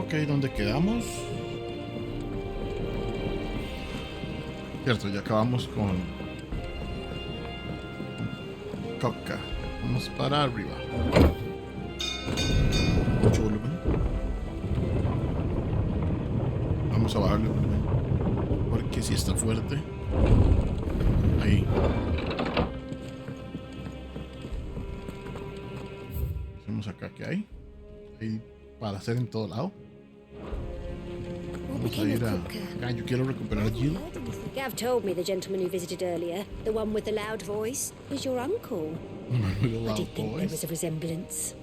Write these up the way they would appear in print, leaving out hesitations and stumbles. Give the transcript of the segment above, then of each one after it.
Ok, ¿dónde quedamos? Cierto, ya acabamos con Coca. Vamos para arriba. Mucho volumen. Vamos a bajarle el volumen. Porque si está fuerte. Ahí. Hacemos acá, ¿qué hay? Hay para hacer en todo lado. Vamos a ir a acá. Yo quiero recuperar a Jill. Gav told me the gentleman who visited earlier, the one with the loud voice, was your uncle. I did think there was a resemblance.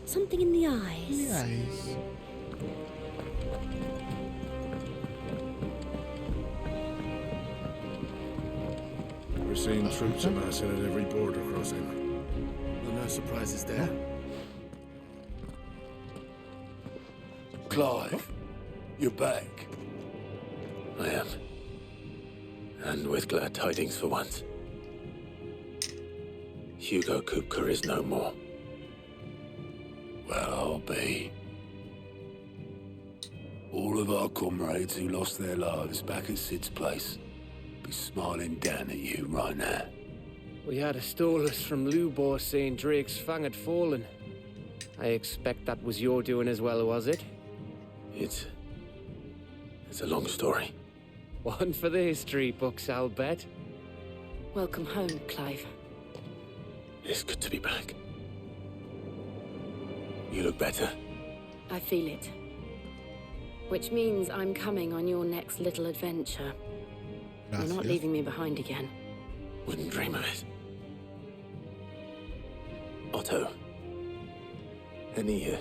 Something in the eyes. The eyes. We're seeing troops amassing at every border crossing. Well, no surprises there. Clive, you're back. I am. And with glad tidings for once. Hugo Kupka is no more. Well, I'll be. All of our comrades who lost their lives back at Sid's place be smiling down at you right now. We had a stolus from Lubor saying Drake's fang had fallen. I expect that was your doing as well, was it? It's a long story. One for the history books, I'll bet. Welcome home, Clive. It's good to be back. You look better. I feel it. Which means I'm coming on your next little adventure. Gracias. You're not leaving me behind again. Wouldn't dream of it. Otto. Any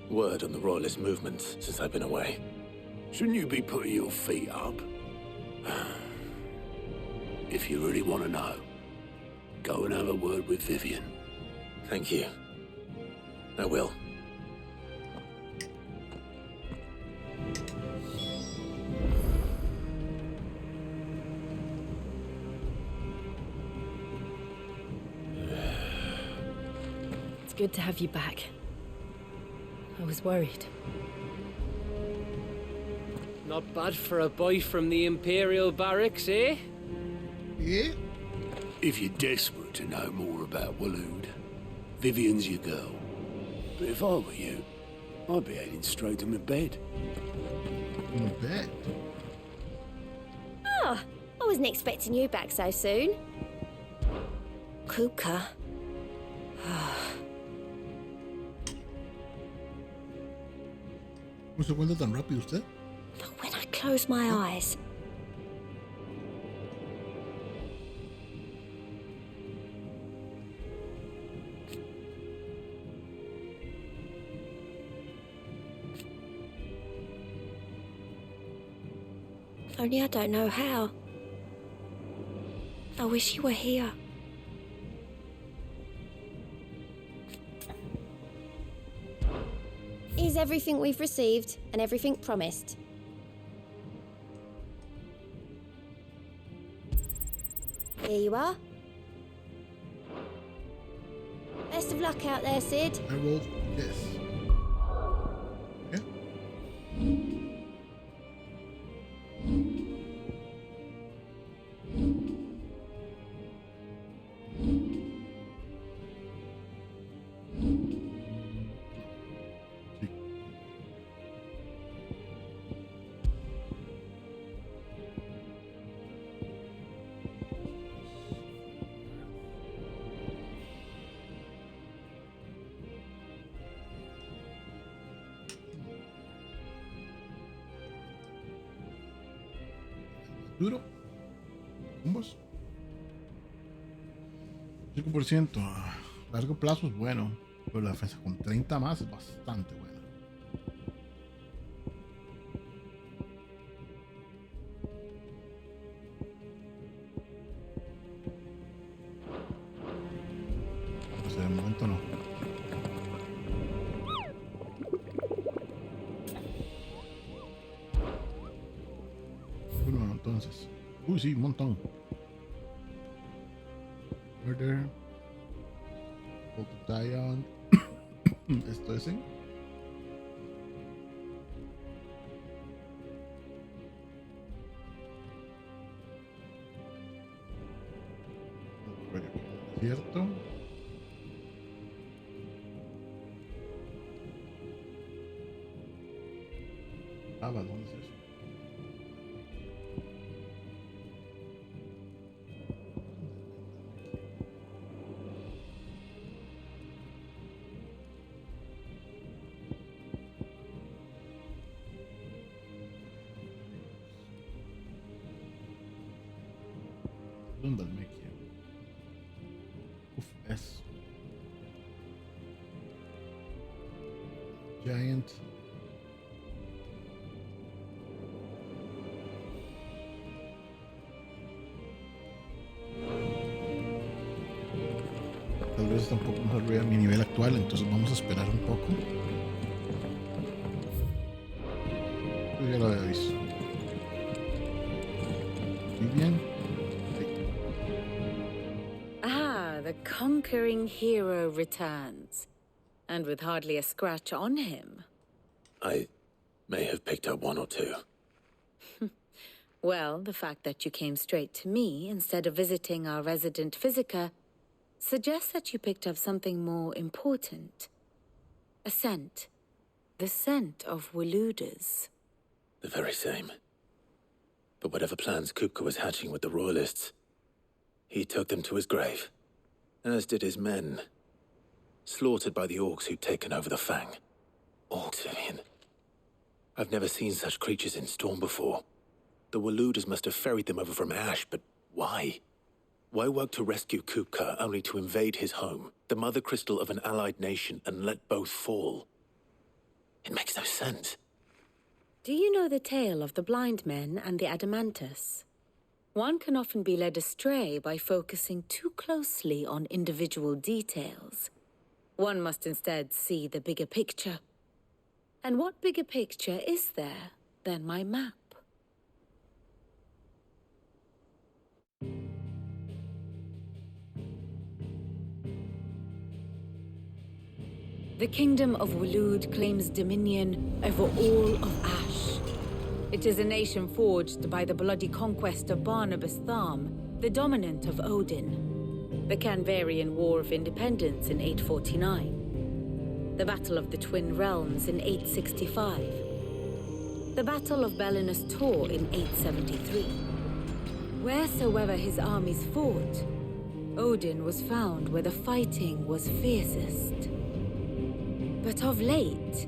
word on the royalist movements since I've been away? Shouldn't you be putting your feet up? If you really want to know, go and have a word with Vivian. Thank you. I will. It's good to have you back. I was worried. Not bad for a boy from the Imperial Barracks, eh? Yeah. If you're desperate to know more about Waloed, Vivian's your girl. But if I were you, I'd be heading straight to my bed. In bed. Ah, I wasn't expecting you back so soon. Kuka. ¿Cómo se cuenta tan rápido usted? But when I close my eyes... Only I don't know how. I wish you were here. Here's everything we've received and everything promised. Here you are. Best of luck out there, Sid. I rolled this. Yeah. Duro. Ambos. 5%. A largo plazo es bueno. Pero la defensa con 30 más es bastante buena. O sea, de momento no. Bueno, entonces. Uy, sí, un montón. Murder. Dion. Esto es en. ¿Cierto? Ah, ¿dónde es eso? Lundalmekia. Uf, es. Giant. Tal vez tampoco nos arriba a mi nivel actual, entonces vamos a esperar un poco. Yo ya lo había visto. Muy bien. The conquering hero returns, and with hardly a scratch on him. I may have picked up one or two. Well, the fact that you came straight to me instead of visiting our resident physiker suggests that you picked up something more important. A scent. The scent of Waludas. The very same. But whatever plans Kupka was hatching with the Royalists, he took them to his grave. As did his men. Slaughtered by the orcs who'd taken over the Fang. Orcs, Vivian. I've never seen such creatures in Storm before. The Waludas must have ferried them over from Ash, but why? Why work to rescue Kupka only to invade his home, the mother crystal of an allied nation, and let both fall? It makes no sense. Do you know the tale of the blind men and the Adamantus? One can often be led astray by focusing too closely on individual details. One must instead see the bigger picture. And what bigger picture is there than my map? The Kingdom of Waloed claims dominion over all of Ash. It is a nation forged by the bloody conquest of Barnabas Tharm, the dominant of Odin. The Canvarian War of Independence in 849. The Battle of the Twin Realms in 865. The Battle of Belinus Tor in 873. Wheresoever his armies fought, Odin was found where the fighting was fiercest. But of late,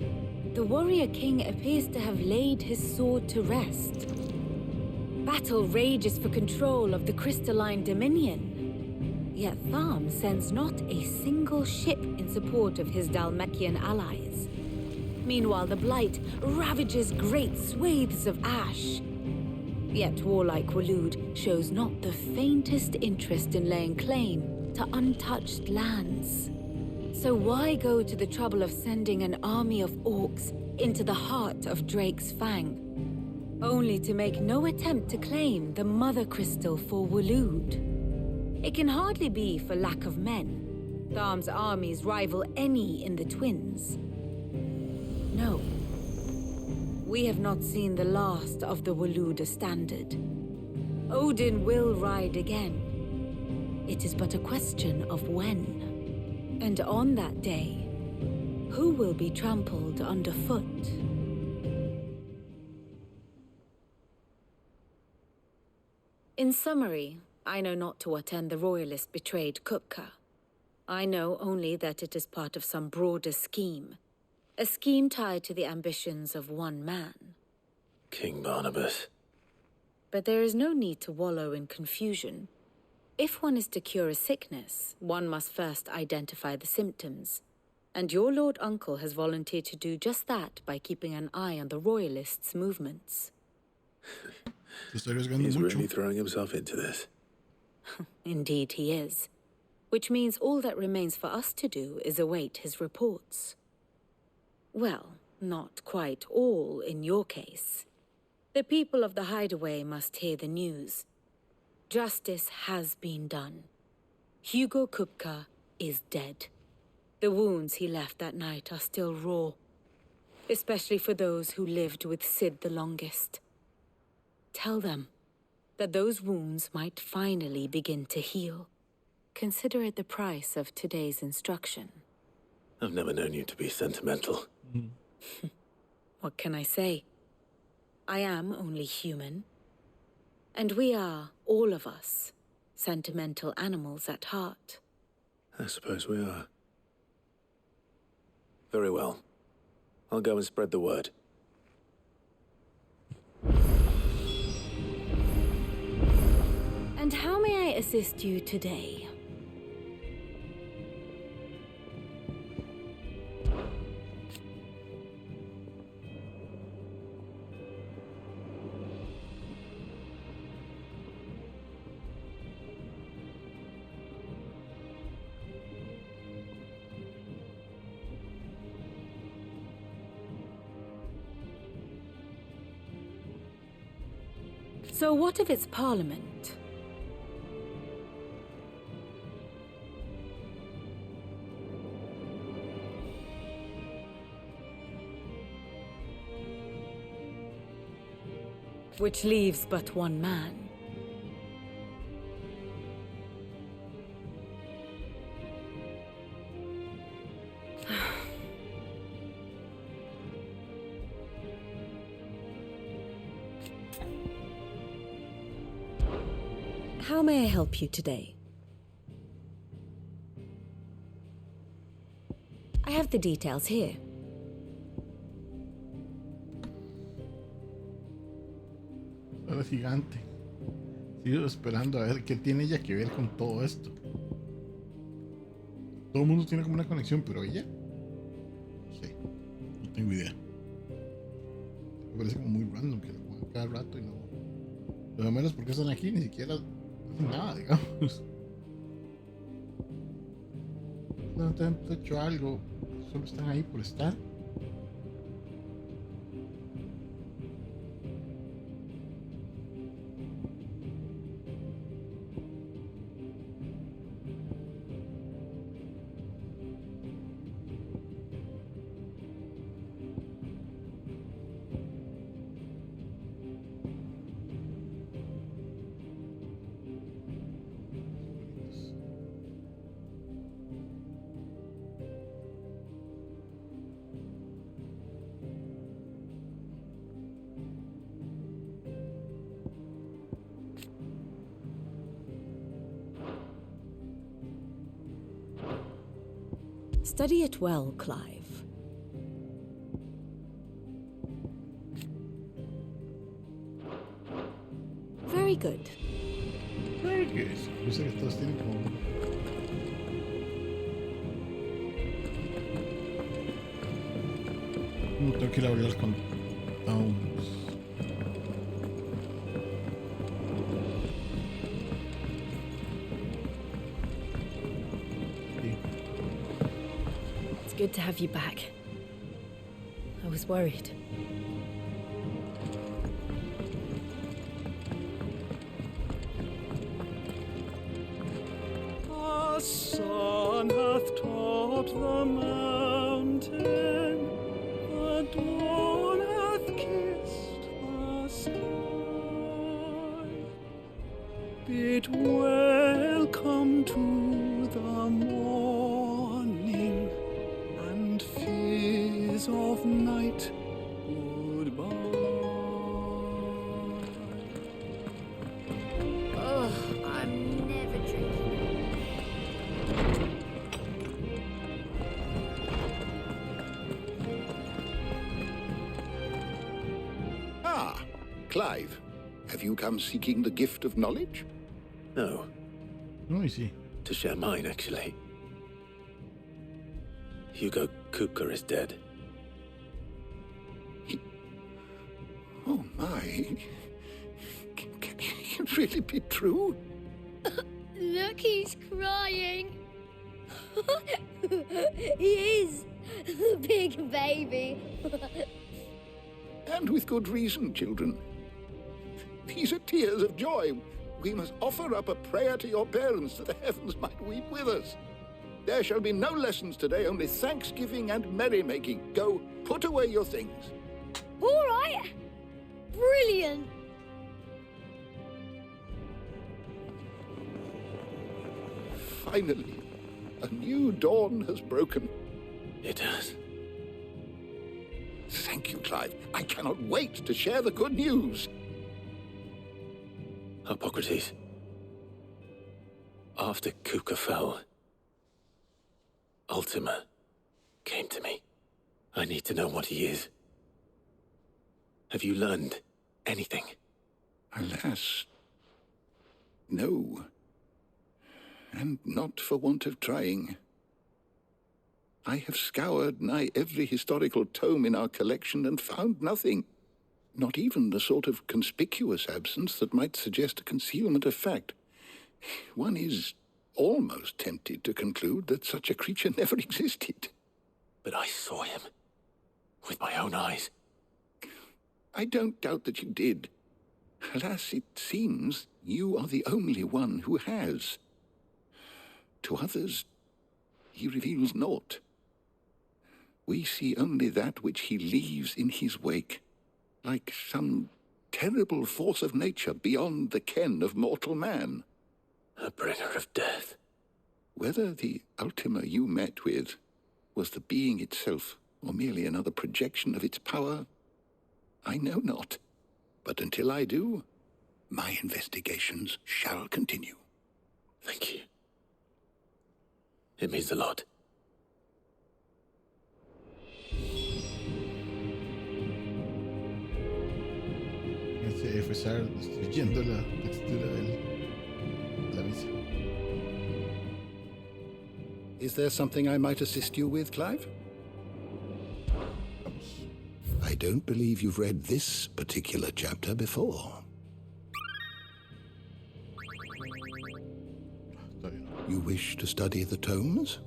the warrior king appears to have laid his sword to rest. Battle rages for control of the crystalline dominion. Yet Tharm sends not a single ship in support of his Dhalmekian allies. Meanwhile, the Blight ravages great swathes of Ash. Yet warlike Waloed shows not the faintest interest in laying claim to untouched lands. So why go to the trouble of sending an army of orcs into the heart of Drake's Fang, only to make no attempt to claim the Mother Crystal for Waloed? It can hardly be for lack of men. Tharm's armies rival any in the Twins. No. We have not seen the last of the Waluda standard. Odin will ride again. It is but a question of when. And on that day, who will be trampled underfoot? In summary, I know not to what end the Royalists betrayed Kupka. I know only that it is part of some broader scheme. A scheme tied to the ambitions of one man. King Barnabas. But there is no need to wallow in confusion. If one is to cure a sickness, one must first identify the symptoms. And your Lord Uncle has volunteered to do just that by keeping an eye on the Royalists' movements. He's really throwing himself into this. Indeed he is. Which means all that remains for us to do is await his reports. Well, not quite all in your case. The people of the Hideaway must hear the news. Justice has been done. Hugo Kupka is dead. The wounds he left that night are still raw, especially for those who lived with Sid the longest. Tell them that those wounds might finally begin to heal. consider it the price of today's instruction. I've never known you to be sentimental. What can I say? I am only human. And we are, all of us, sentimental animals at heart. I suppose we are. Very well. I'll go and spread the word. And how may I assist you today? So what of its parliament? Which leaves but one man. How may I help you today? I have the details here. Era gigante. Sigo esperando a ver qué tiene ella que ver con todo esto. Todo el mundo tiene como una conexión, pero ella... No sé. No tengo idea. Me parece como muy random que lo pongan cada rato y no... Los gemelos, ¿por qué están aquí? Ni siquiera hacen nada, digamos. No han hecho algo. Solo están ahí por estar. Study it well, Clive. Very good. Very good. Yo sé que todos tienen como... Tengo que ir a abrir los countdowns. Good to have you back. I was worried. The sun hath topped the mountain, the dawn hath kissed the sky. Bid welcome to the morning, and fears of night goodbye. Oh, I'm never drinking. Ah, Clive. Have you come seeking the gift of knowledge? No, No, easy. to share mine, actually. Hugo Kupka is dead. Oh, my. Can it really be true? Look, he's crying. He is. The big baby. And with good reason, children. These are tears of joy. We must offer up a prayer to your parents that the heavens might weep with us. There shall be no lessons today, only thanksgiving and merrymaking. Go, put away your things. All right. Brilliant. Finally, a new dawn has broken. It has. Thank you, Clive. I cannot wait to share the good news. Hippocrates. After Kuka fell, Ultima came to me. I need to know what he is. Have you learned anything? Alas, no. And not for want of trying. I have scoured nigh every historical tome in our collection and found nothing. Not even the sort of conspicuous absence that might suggest a concealment of fact. One is almost tempted to conclude that such a creature never existed. But I saw him. With my own eyes. I don't doubt that you did. Alas, it seems you are the only one who has. To others, he reveals naught. We see only that which he leaves in his wake, like some terrible force of nature beyond the ken of mortal man. A bringer of death. Whether the Ultima you met with was the being itself, or merely another projection of its power, I know not. But until I do, my investigations shall continue. Thank you. It means a lot. FSR destruyendo la textura de la misa. Is there something I might assist you with, Clive? I don't believe you've read this particular chapter before. You wish to study the tomes?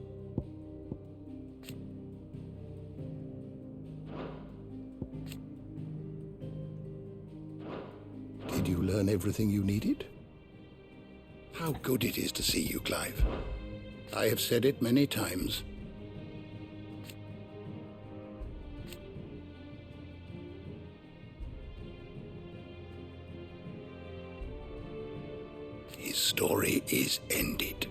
Did you learn everything you needed? How good it is to see you, Clive. I have said it many times. His story is ended.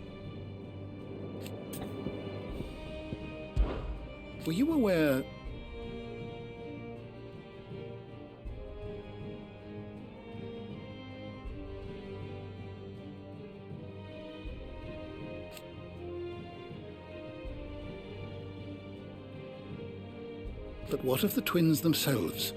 Were you aware but what of the twins themselves?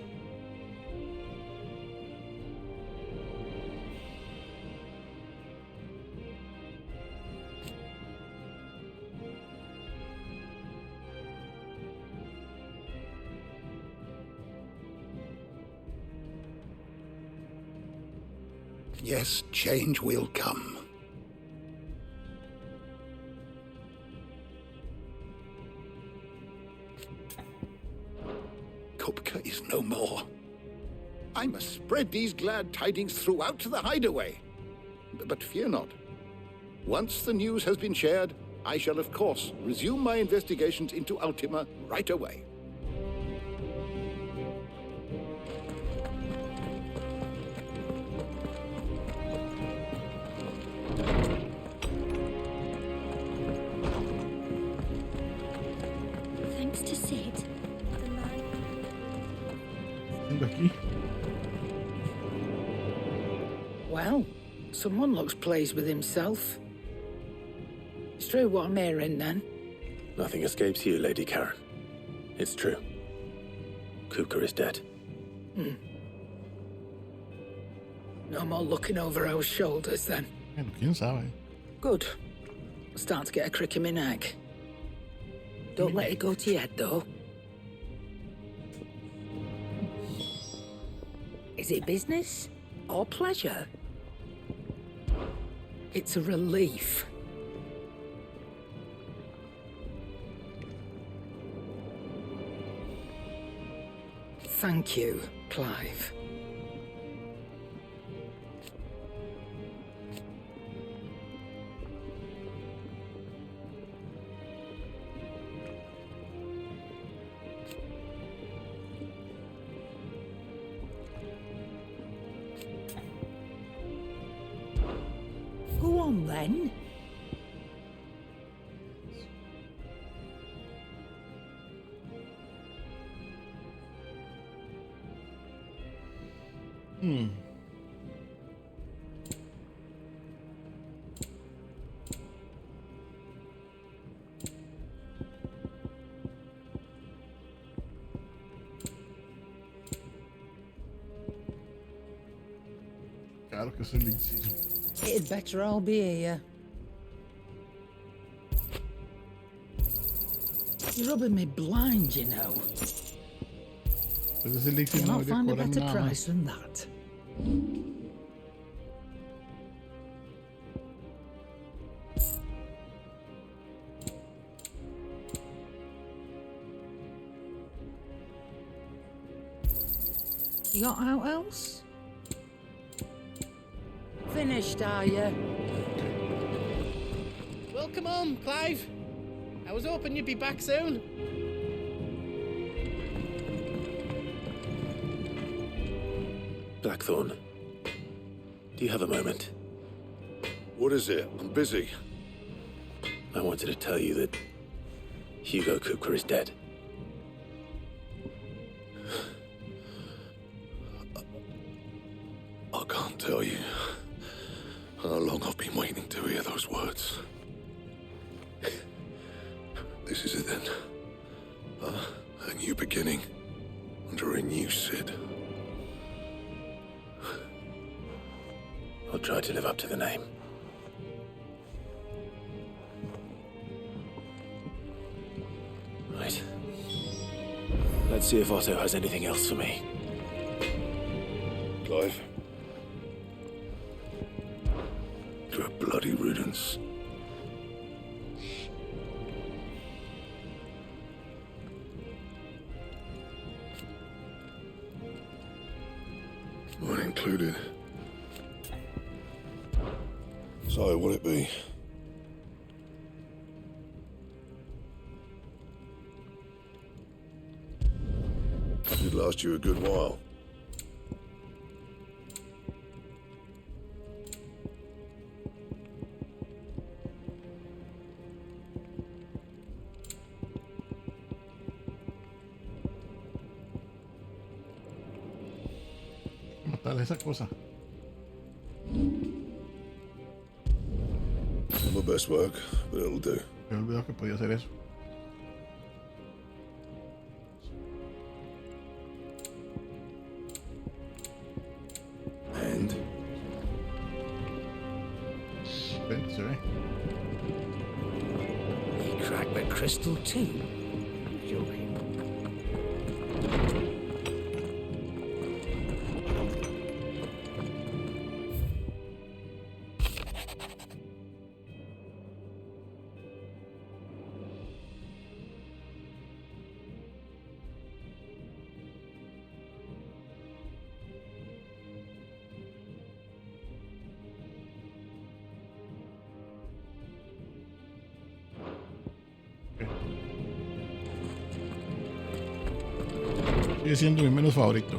Yes, change will come. Kupka is no more. I must spread these glad tidings throughout the hideaway. But fear not. Once the news has been shared, I shall of course resume my investigations into Ultima right away. Thanks to Sid. Well, someone looks pleased with himself. It's true what I'm hearing, then. Nothing escapes you, Lady Karen. It's true. Kuka is dead. No more looking over our shoulders, then. Bueno, quién sabe. Good. I'm starting to get a crick in my neck. Don't let it go to your head, though. Is it business or pleasure? It's a relief. Thank you, Clive. Go on, then. Claro que es el elixir. It'd better all be here. You're rubbing me blind, you know. Pues ese elixir You'll no not debería find a cobrarme better nada price más. than that. You got out else? Finished, are you? Well, come on, Clive. I was hoping you'd be back soon. Blackthorn, do you have a moment? What is it? I'm busy. I wanted to tell you that Hugo Kupka is dead. I can't tell you how long I've been waiting to hear those words. This is it then. A new beginning under a new Sid. I'll try to live up to the name. Right. Let's see if Otto has anything else for me. Clive. To a bloody riddance. Mine included. So, what'll it be? It'd last you a good while. Matar esa cosa. Not my best work, but it'll do. Me he olvidado que podía hacer eso. And Ven, se ve. He cracked the crystal too. Joking. Sigue siendo mi menos favorito.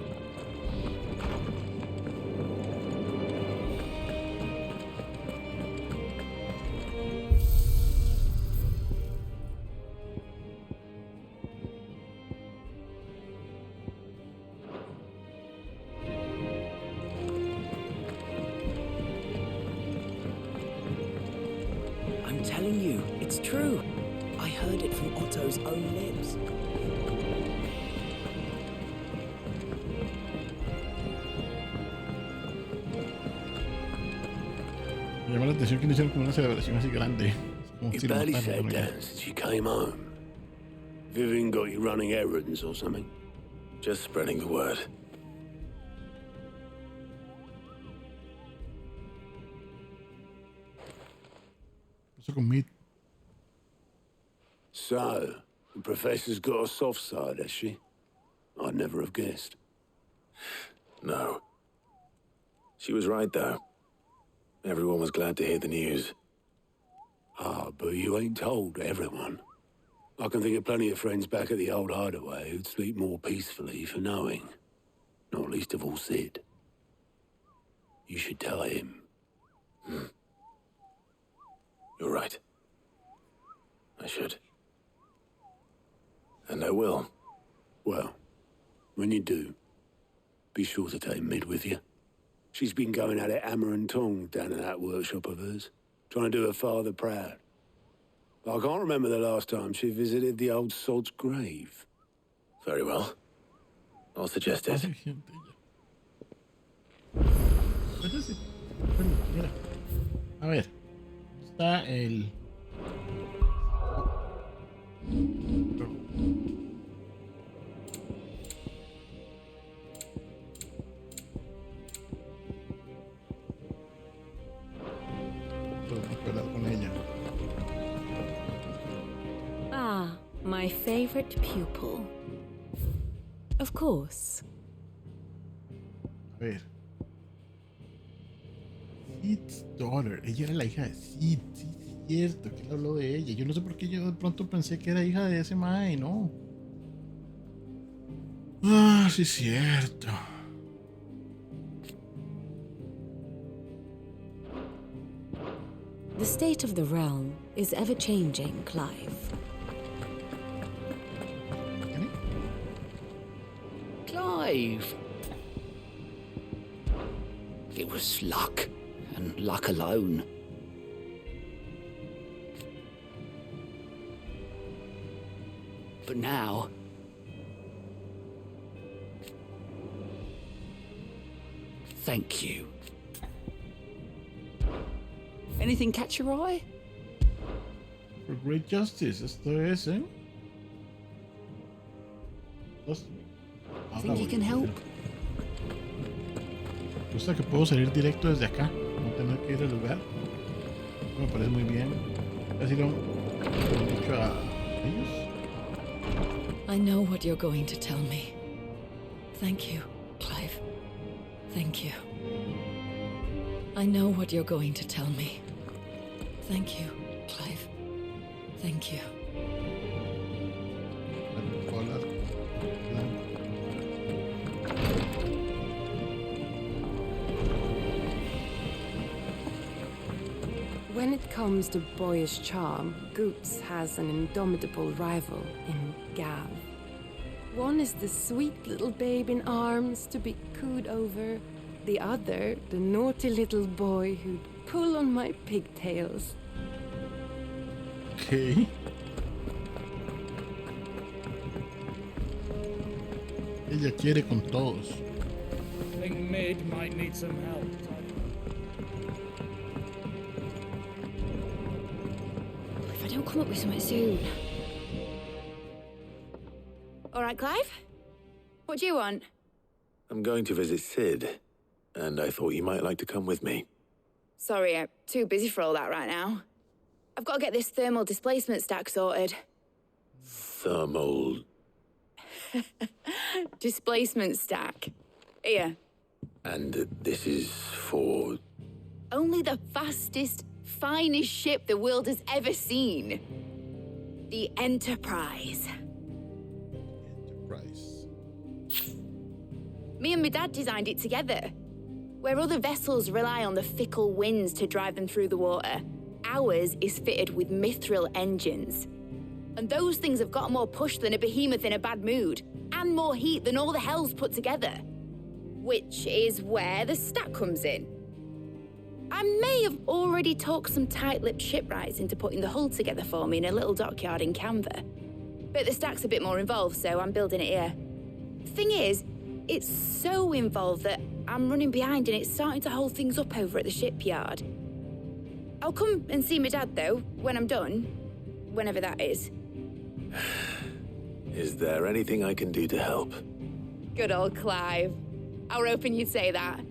I'm telling you, it's true. I heard it from Otto's own lips. Me llama la atención que no hicieron como una celebración así grande. Como You si lo barely mataran, sat ¿no? down since you came home. Vivian got you running errands or something? Just spreading the word. Eso con meat. So, the professor's got a soft side, has she? I'd never have guessed. No. She was right, though. Everyone was glad to hear the news. Ah, but you ain't told everyone. I can think of plenty of friends back at the old hideaway who'd sleep more peacefully for knowing. Not least of all Sid. You should tell him. You're right. I should. And I will. Well, when you do, be sure to take Mid with you. She's been going at it hammer and tong down in that workshop of hers, trying to do her father proud. But I can't remember the last time she visited the old sod's grave. Very well. I'll suggest it. Mira. A ver. Está el... Ah, my favorite pupil. Of course. A ver. Sid's daughter. Ella era la hija de Sid. Sí, cierto, que él habló de ella. Yo no sé por qué yo de pronto pensé que era hija de ese mae, no. Ah, sí, cierto. The state of the realm is ever changing, Clive. Clive. It was luck, and luck alone. But now... Thank you. Anything catch your eye? For great justice, esto es, ¿eh? Think you can help? Me gusta que puedo salir directo desde acá, no tener que ir al lugar. Me parece muy bien. Así lo he dicho a ellos. I know what you're going to tell me. Thank you, Clive. Thank you. I know what you're going to tell me. Thank you, Clive. Thank you. When it comes to boyish charm, Goops has an indomitable rival in Gav. One is the sweet little babe in arms to be cooed over. The other, the naughty little boy who'd pull on my pigtails. Okay. Ella quiere con todos. Think Mid might need some help. If I don't come up with something soon. All right, Clive? What do you want? I'm going to visit Sid, and I thought you might like to come with me. Sorry, I'm too busy for all that right now. I've got to get this thermal displacement stack sorted. Thermal... Displacement stack. Here. And this is for... Only the fastest, finest ship the world has ever seen. The Enterprise. Me and my dad designed it together. Where other vessels rely on the fickle winds to drive them through the water, ours is fitted with mithril engines. And those things have got more push than a behemoth in a bad mood, and more heat than all the hells put together. Which is where the stack comes in. I may have already talked some tight-lipped shipwrights into putting the hull together for me in a little dockyard in Canva. But the stack's a bit more involved, so I'm building it here. Thing is, it's so involved that I'm running behind and it's starting to hold things up over at the shipyard. I'll come and see my dad, though, when I'm done. Whenever that is. Is there anything I can do to help? Good old Clive. I were hoping you'd say that.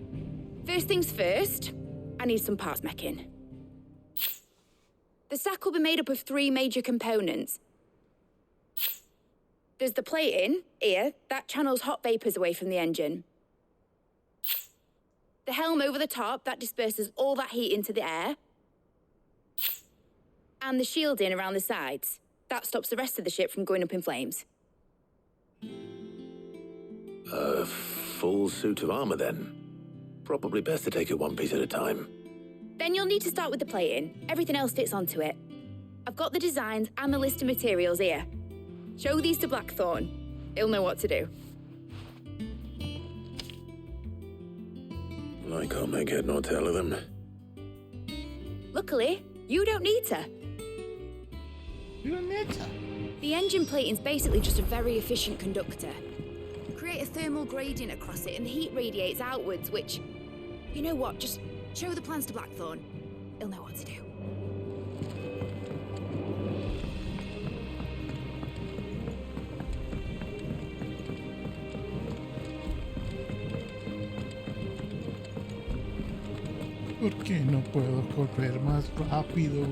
First things first, I need some parts meching. The stack will be made up of 3 major components. There's the plating, here, that channels hot vapors away from the engine. The helm over the top, that disperses all that heat into the air. And the shielding around the sides. That stops the rest of the ship from going up in flames. A full suit of armor, then? Probably best to take it one piece at a time. Then you'll need to start with the plating. Everything else fits onto it. I've got the designs and the list of materials here. Show these to Blackthorn. He'll know what to do. Well, I can't make head nor tail of them. Luckily, you don't need to. You don't need to. The engine plating's basically just a very efficient conductor. Create a thermal gradient across it and the heat radiates outwards, which... You know what, just show the plans to Blackthorn. He'll know what to do. ¿Por qué no puedo correr más rápido?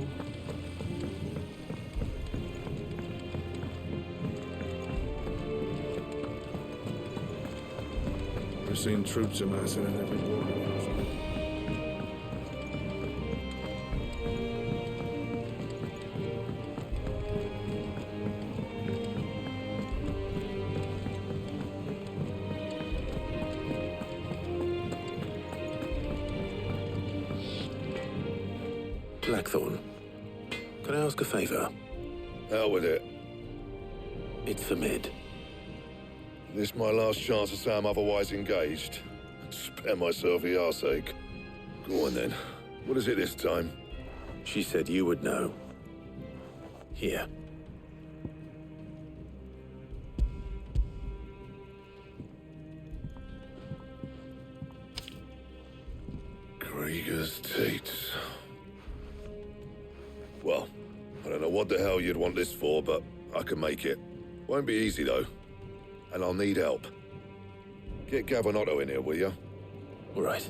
We're seeing troops amassing at every border. Blackthorn, can I ask a favor? Hell with it. It's for Mid. This my last chance to say I'm otherwise engaged. Spare myself the arseache. Go on then. What is it this time? She said you would know. Here. Krieger's Tates. Well, I don't know what the hell you'd want this for, but I can make it. Won't be easy, though. And I'll need help. Get Gav and Otto in here, will you? All right.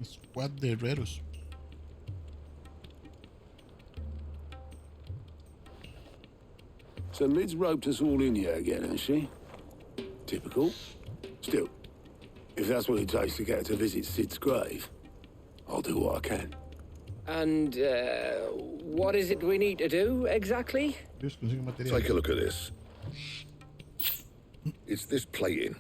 Squad de herreros. So Mid's roped us all in here again, has she? Typical. Still, if that's what it takes to get her to visit Sid's grave, I'll do what I can. And, what is it we need to do, exactly? Take a look at this. It's this plating.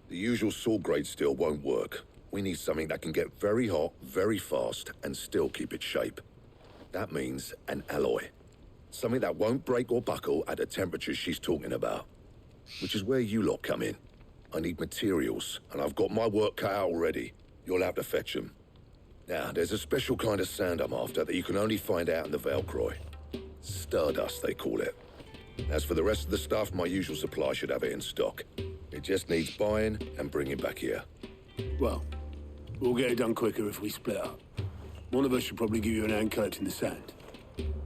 The usual saw grade steel won't work. We need something that can get very hot, very fast, and still keep its shape. That means an alloy. Something that won't break or buckle at the temperatures she's talking about. Which is where you lot come in. I need materials, and I've got my work cut out already. You'll have to fetch them. Now, there's a special kind of sand I'm after that you can only find out in the Velcroy. Stardust, they call it. As for the rest of the stuff, my usual supply should have it in stock. It just needs buying and bringing back here. Well, we'll get it done quicker if we split up. One of us should probably give you an hand collecting the sand.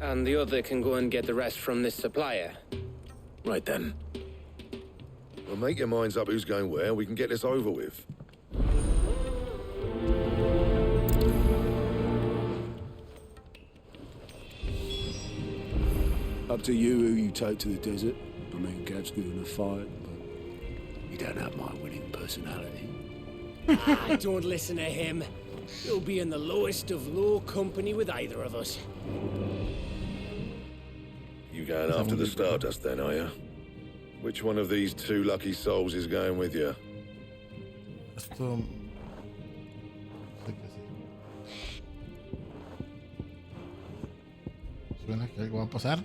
And the other can go and get the rest from this supplier. Right then. Well, make your minds up who's going where. We can get this over with. Up to you who you take to the desert. I mean, Gav's good in a fight, but you don't have my winning personality. Don't listen to him. He'll be in the lowest of low company with either of us. You going after the Stardust then, are you? Which one of these two lucky souls is going with you? Esto... Suena que algo va a pasar.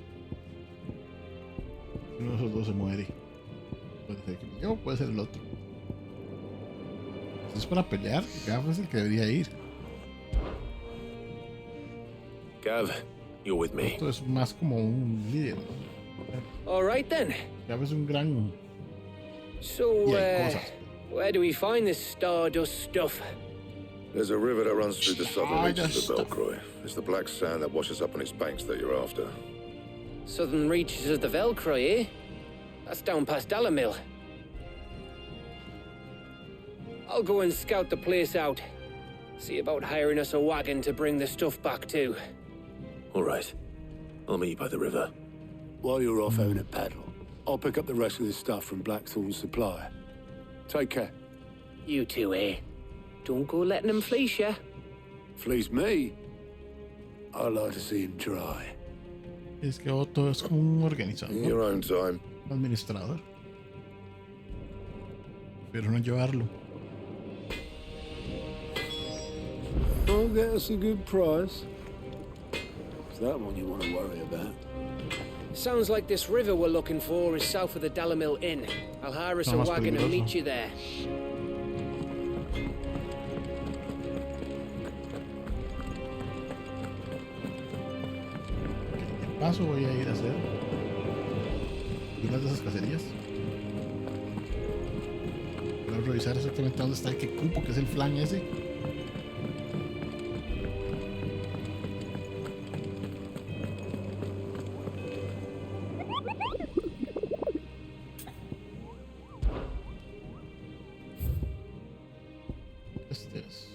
Uno de esos dos se muere. Puede ser que yo, puede ser el otro. Si es para pelear, Gav es el que debería ir. Gav, you're with me. Esto es más como un líder. All right then. Gav es un gran... So, where do we find this Stardust stuff? There's a river that runs through the southern reaches of the Velcroy. It's the black sand that washes up on its banks that you're after. Southern reaches of the Velcroy, eh? That's down past Dalamil. I'll go and scout the place out. See about hiring us a wagon to bring the stuff back to. All right. I'll meet you by the river. While you're off having a paddle, I'll pick up the rest of the stuff from Blackthorn's supplier. Take care. You two, eh? Don't go letting him fleece ya. Fleece me? I'd like to see him try. Es que Otto es como un organizador. In your own time. Administrador. Pero no llevarlo. I'll get us a good price. It's that one you want to worry about. Sounds like this river we're looking for is south of the Dalamil Inn. I'll hire us a wagon and meet you there. De paso voy a ir a hacer una de esas cacerías. Voy a revisar exactamente dónde está el que cupo, que es el flan ese. Este es.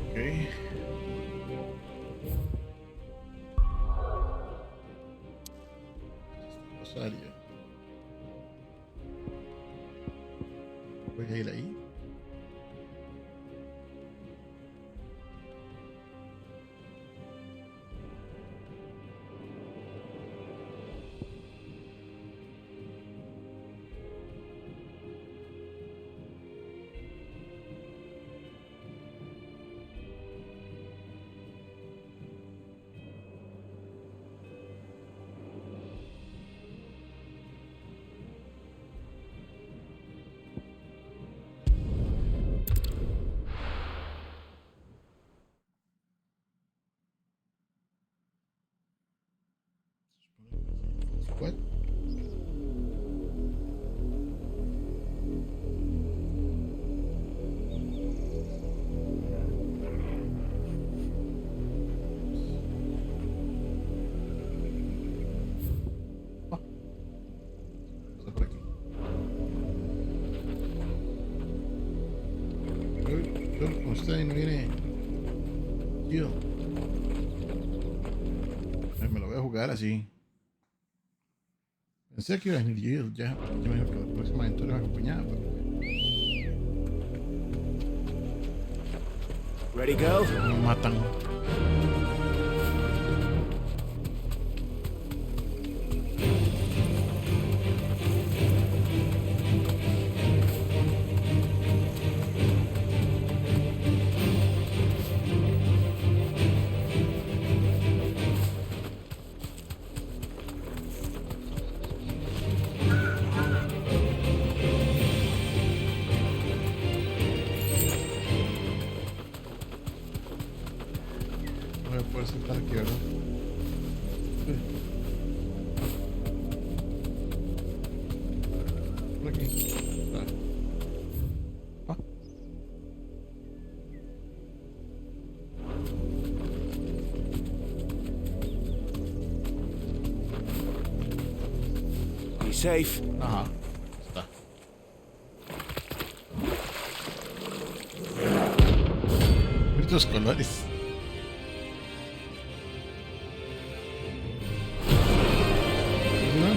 Okay. Rosario. Voy a ir ahí. What? Está por aquí. Yo con usted no viene. Tío. Me lo voy a jugar así. Pensé que iba a venir Jill ya. Yo me dijo que la próxima aventura me acompañaba, pero... Ready, go? Me matan. Poder sentar aquí, ¿verdad? Por aquí. Ah. Be safe. Ajá. Está. Estos colores.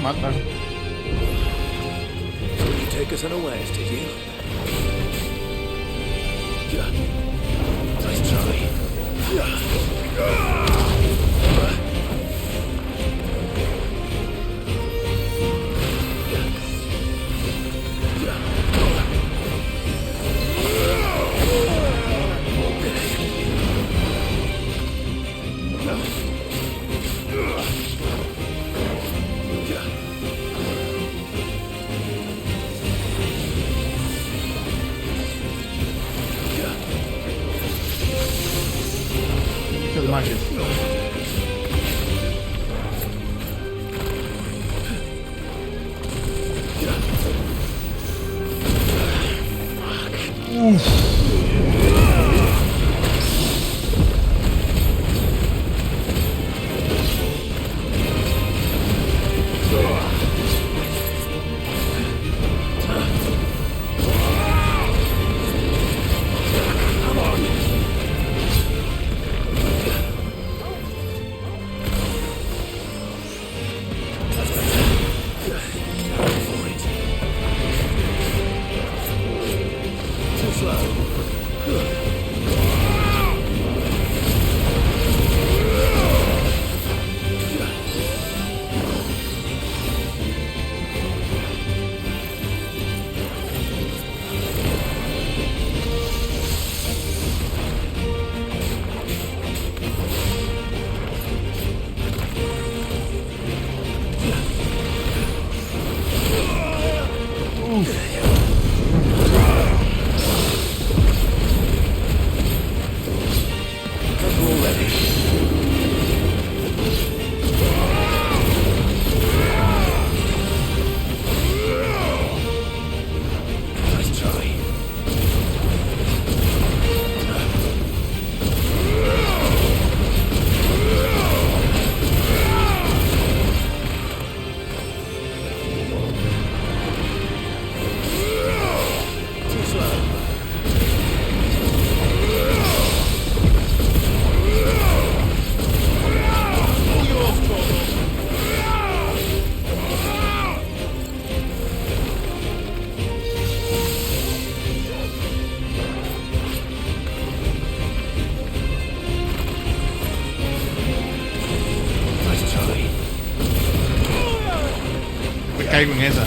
Matan. So you take us unawares, did you? Yeah. Nice try. smash it. Oof. Caigo en esa.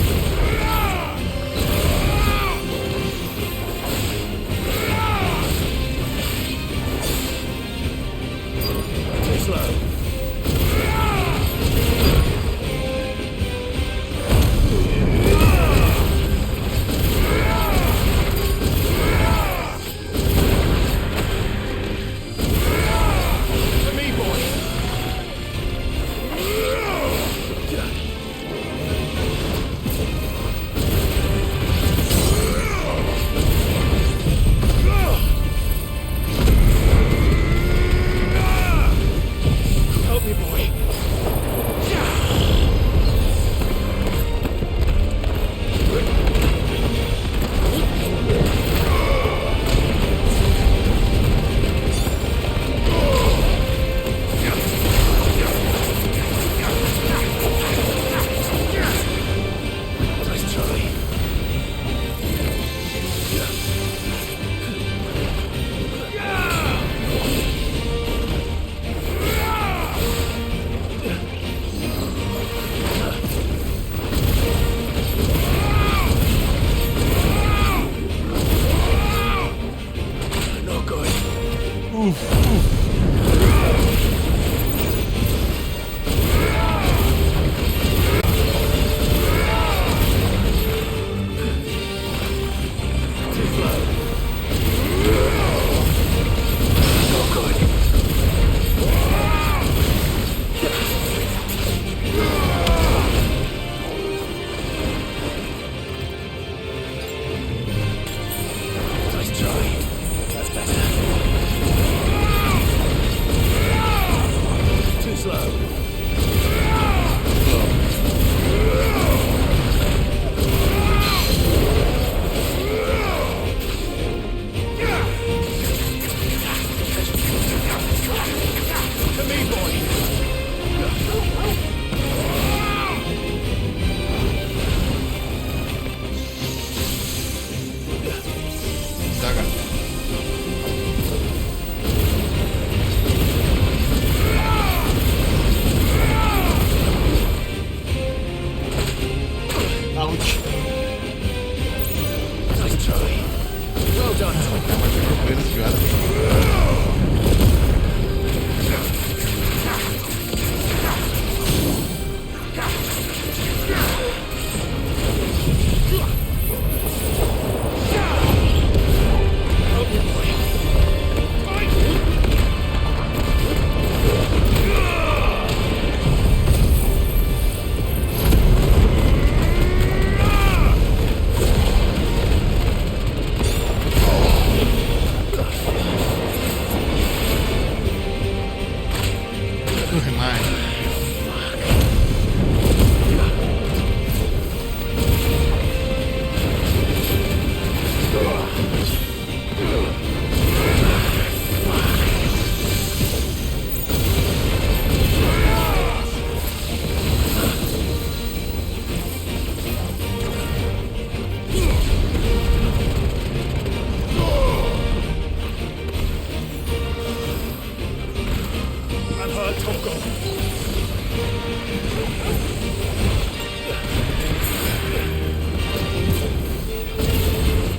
I've heard talk of.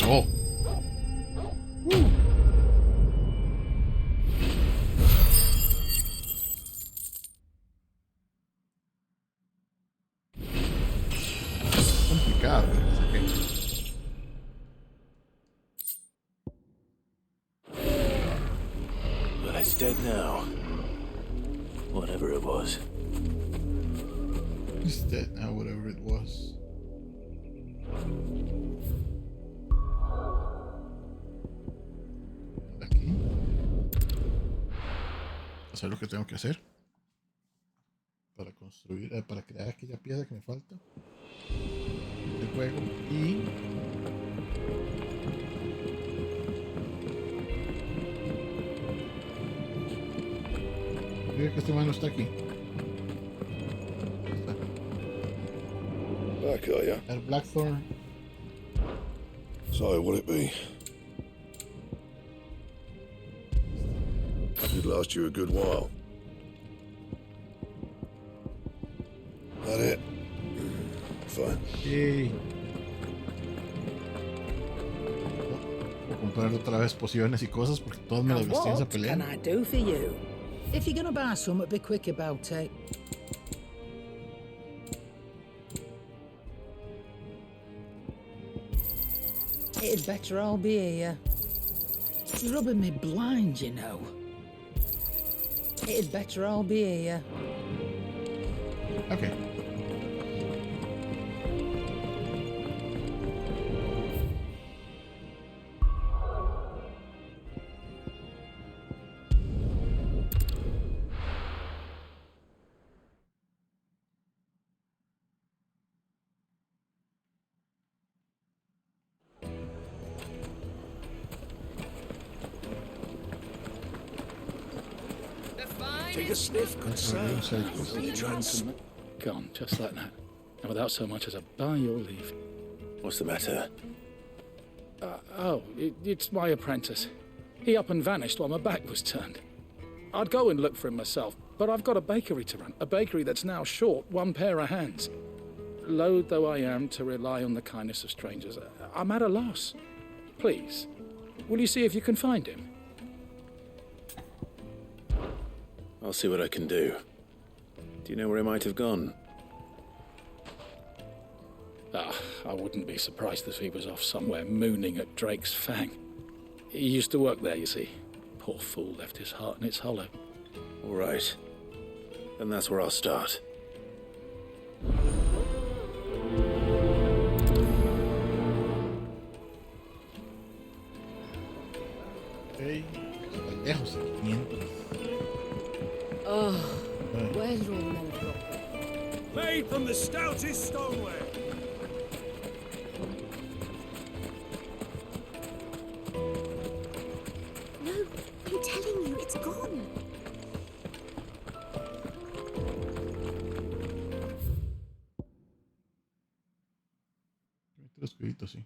Oh. Complicado. Well, it's dead now. Whatever it was. It's dead now, whatever it was. Aquí. Hacer lo que tengo que hacer para construir, para crear aquella pieza que me falta del juego y creo que este mano está aquí. Back, are ya? El Blackthorn. So, what'll it be? Should last you a good while. That it? Fine. Yay. Voy a comprar otra vez pociones y cosas porque todas me las gasté en esa pelea. What can I do for you? If you're gonna buy something, be quick about it. It'd better all be here. You're rubbing me blind, you know. It'd better all be here. Okay. Take a sniff, good sir. Gone, just like that. And without so much as a by your leave. What's the matter? It's my apprentice. He up and vanished while my back was turned. I'd go and look for him myself, but I've got a bakery to run. A bakery that's now short one pair of hands. Loath though I am to rely on the kindness of strangers, I'm at a loss. Please, will you see if you can find him? I'll see what I can do. Do you know where he might have gone? I wouldn't be surprised if he was off somewhere mooning at Drake's Fang. He used to work there, you see. Poor fool left his heart in its hollow. All right. Then that's where I'll start. Okay. Lejos, 500. Oh, where did all the men go? Made from the stoutest stoneware. No, I'm telling you, it's gone. Los cubitos, sí.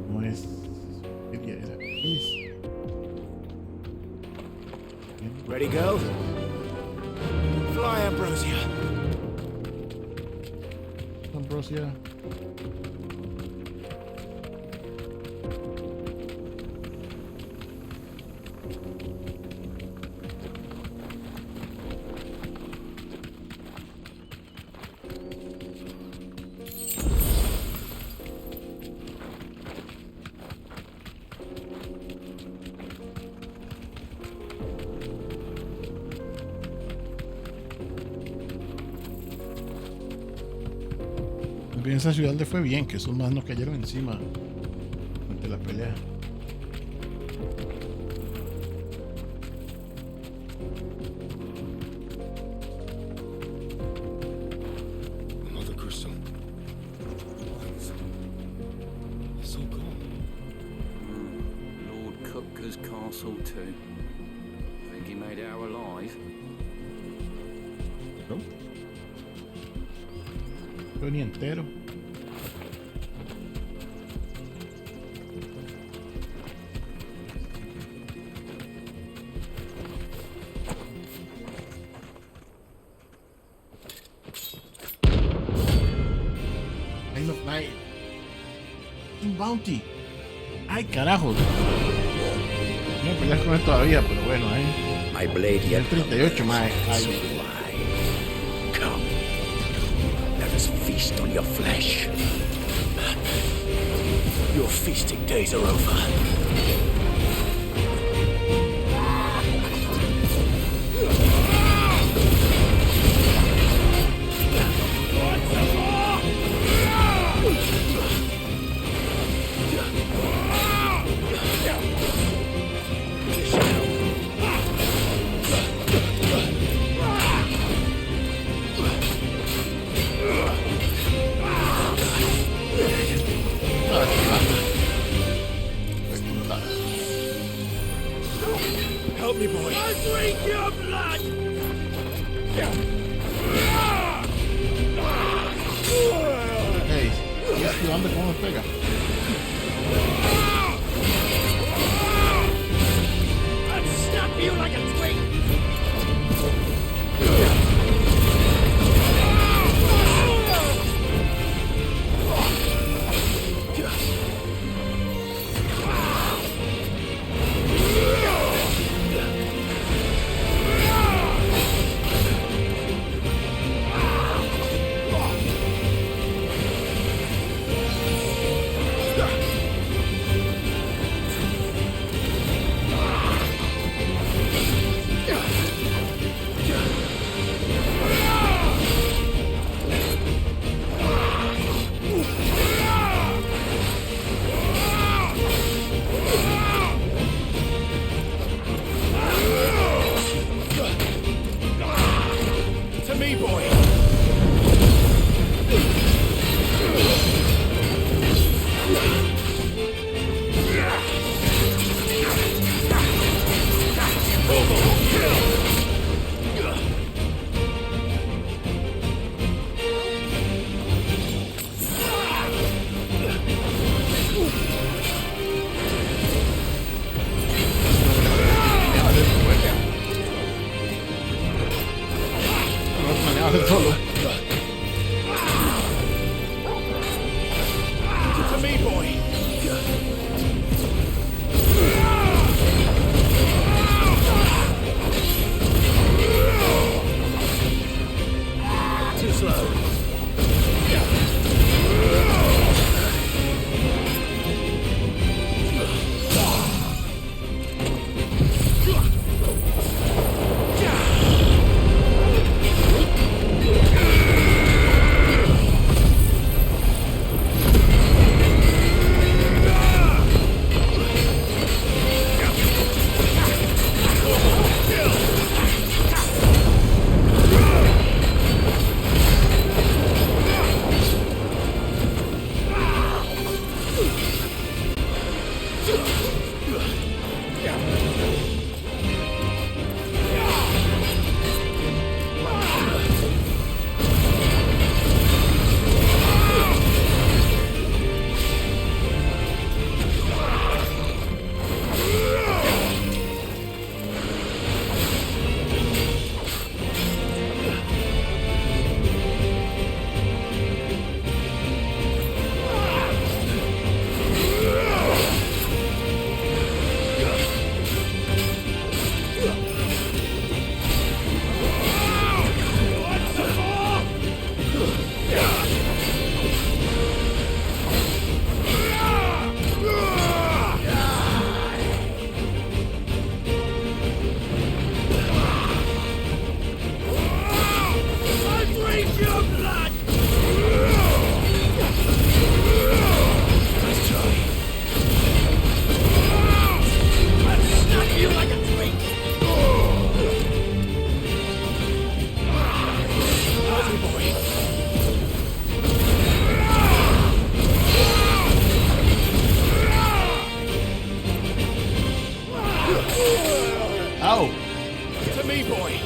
No es. ¿Qué día era? Ready, go? Fly, Ambrosia. Ambrosia. En esa ciudad le fue bien, que esos más no cayeron encima durante la pelea. Another crystal. It's all gone. Lord Kupka's castle too. Think he made it out alive? No. Ni entero. mae. Un bounty. Ay, carajo. No voy a pelear con él todavía, pero bueno, My blade el 38, mae. Ay. Come. Let us feast on your flesh. Your feasting days are over. Help me, boy. I drink your blood! Hey, ¿y esquivando cómo me pega? I'll snap you like a twig! To me, boy! Solo. To me, boy! Too slow. Ow! To me, boy!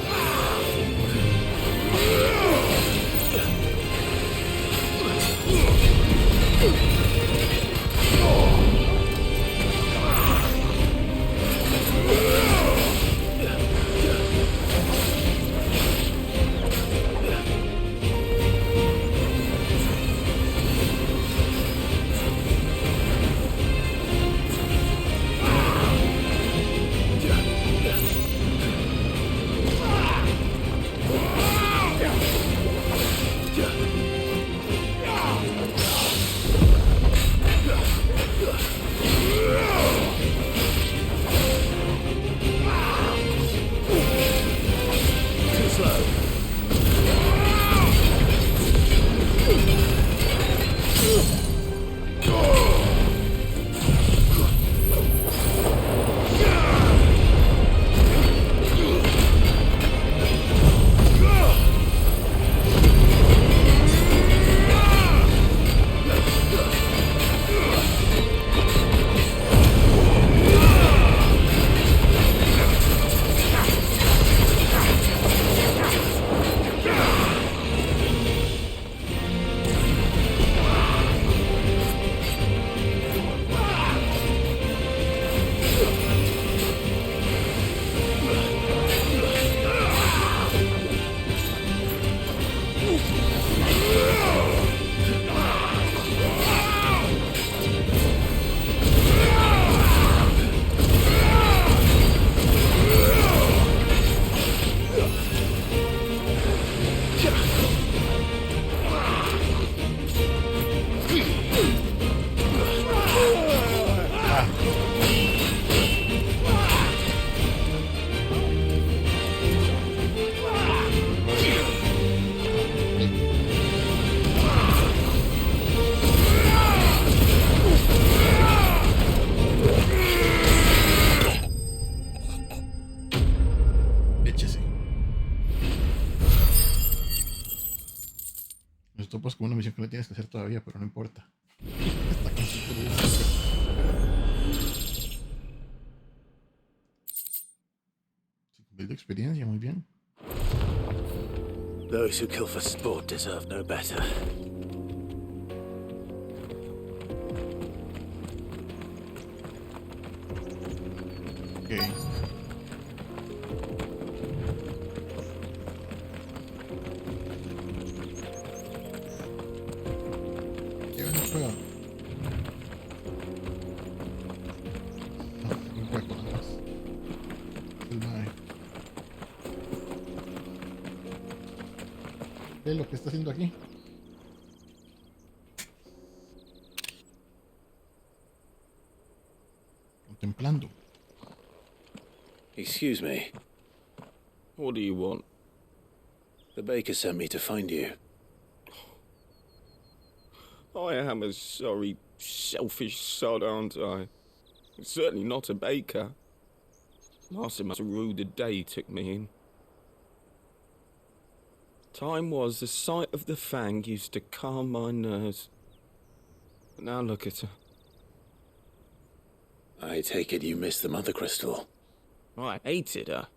Pues topas con una misión que no tienes que hacer todavía, pero no importa. De experiencia, muy bien. Those who kill for sport deserve no better. Okay. ¿Qué es lo que está haciendo aquí? Contemplando. Excuse me. What do you want? The baker sent me to find you. I am a sorry, selfish sod, aren't I? Certainly not a baker. Master must have ruled the day he took me in. Time was the sight of the Fang used to calm my nerves. But now look at her. I take it you missed the Mother Crystal. I hated her,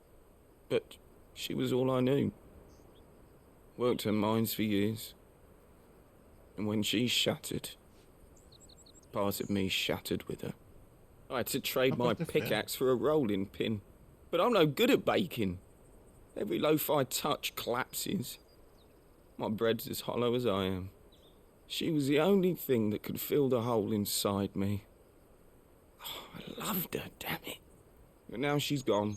but she was all I knew. Worked her mines for years. And when she shattered, part of me shattered with her. I had to trade my pickaxe for a rolling pin. But I'm no good at baking. Every loaf I touch collapses. My bread's as hollow as I am. She was the only thing that could fill the hole inside me. Oh, I loved her, damn it. But now she's gone.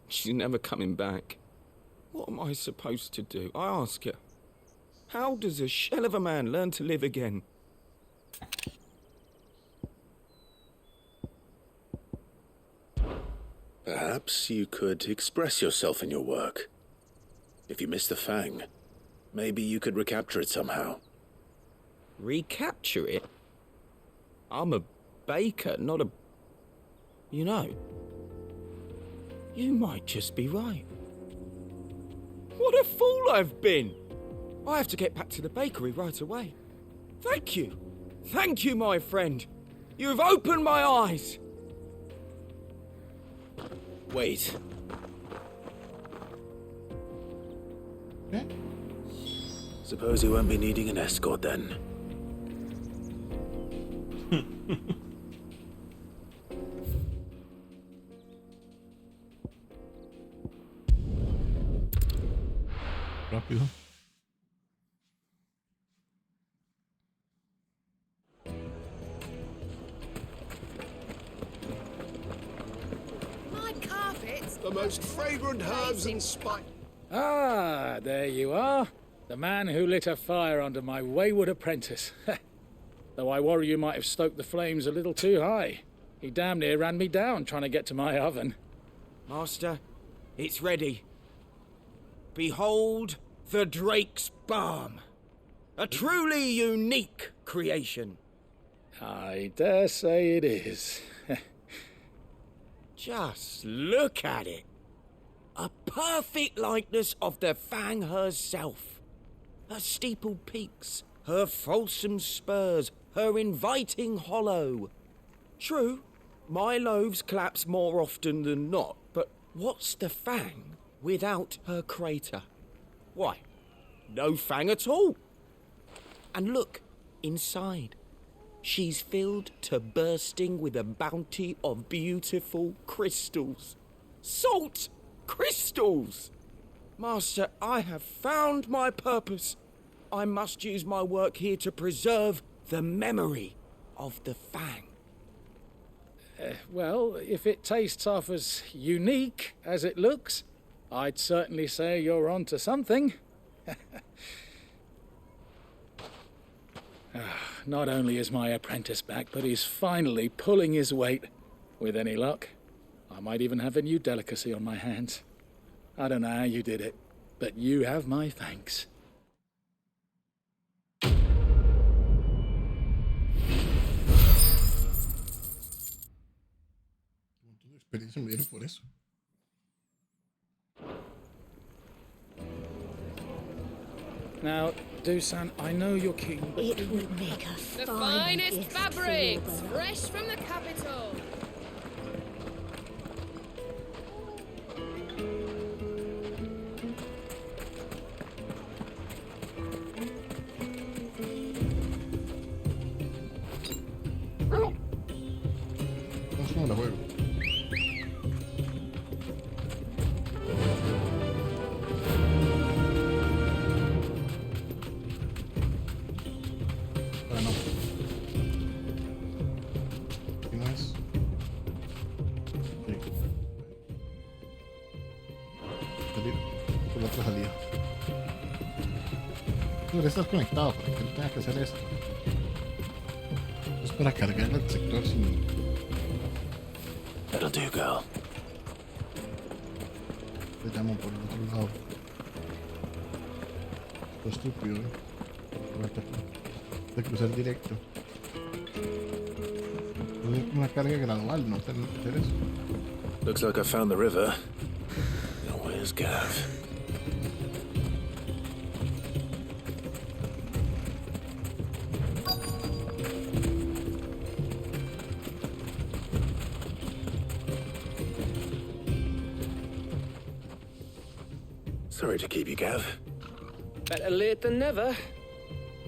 She's never coming back. What am I supposed to do? I ask her. How does a shell of a man learn to live again? Perhaps you could express yourself in your work. If you miss the Fang, maybe you could recapture it somehow. Recapture it? I'm a baker, not a... You know, you might just be right. What a fool I've been! I have to get back to the bakery right away. Thank you. Thank you, my friend. You have opened my eyes. Wait. Okay. Suppose you won't be needing an escort then. Rápido. My carpets. The most fragrant herbs and spice. Ah, there you are. The man who lit a fire under my wayward apprentice. Though I worry you might have stoked the flames a little too high. He damn near ran me down trying to get to my oven. Master, it's ready. Behold the Drake's Balm. A truly unique creation. I dare say it is. Just look at it. A perfect likeness of the Fang herself. Her steepled peaks, her fulsome spurs, her inviting hollow. True, my loaves collapse more often than not, but what's the Fang without her crater? Why, no Fang at all. And look, inside. She's filled to bursting with a bounty of beautiful crystals. Salt crystals! Master, I have found my purpose. I must use my work here to preserve the memory of the Fang. Well, if it tastes half as unique as it looks, I'd certainly say you're on to something. Not only is my apprentice back, but he's finally pulling his weight. With any luck, I might even have a new delicacy on my hands. I don't know how you did it, but you have my thanks. Experiencia me dieron por eso. Now, Dusan, I know you're keen, but... It would make a The fine finest gift fabrics, for your fresh from the capital. No son de juego. Ah, no. ¿Qué no es? Sí. Salir por la otra salida. Tú estás conectado para que no tengas que hacer esto. Es para cargar el sector sin... That'll do, girl. Te llamo por el otro lado. Esto es estúpido, ¿eh? De cruzar directo. Es una carga gradual, no tener que hacer eso. Looks like I found the river. Now where's Gav? Sorry to keep you, Gav. Better late than never.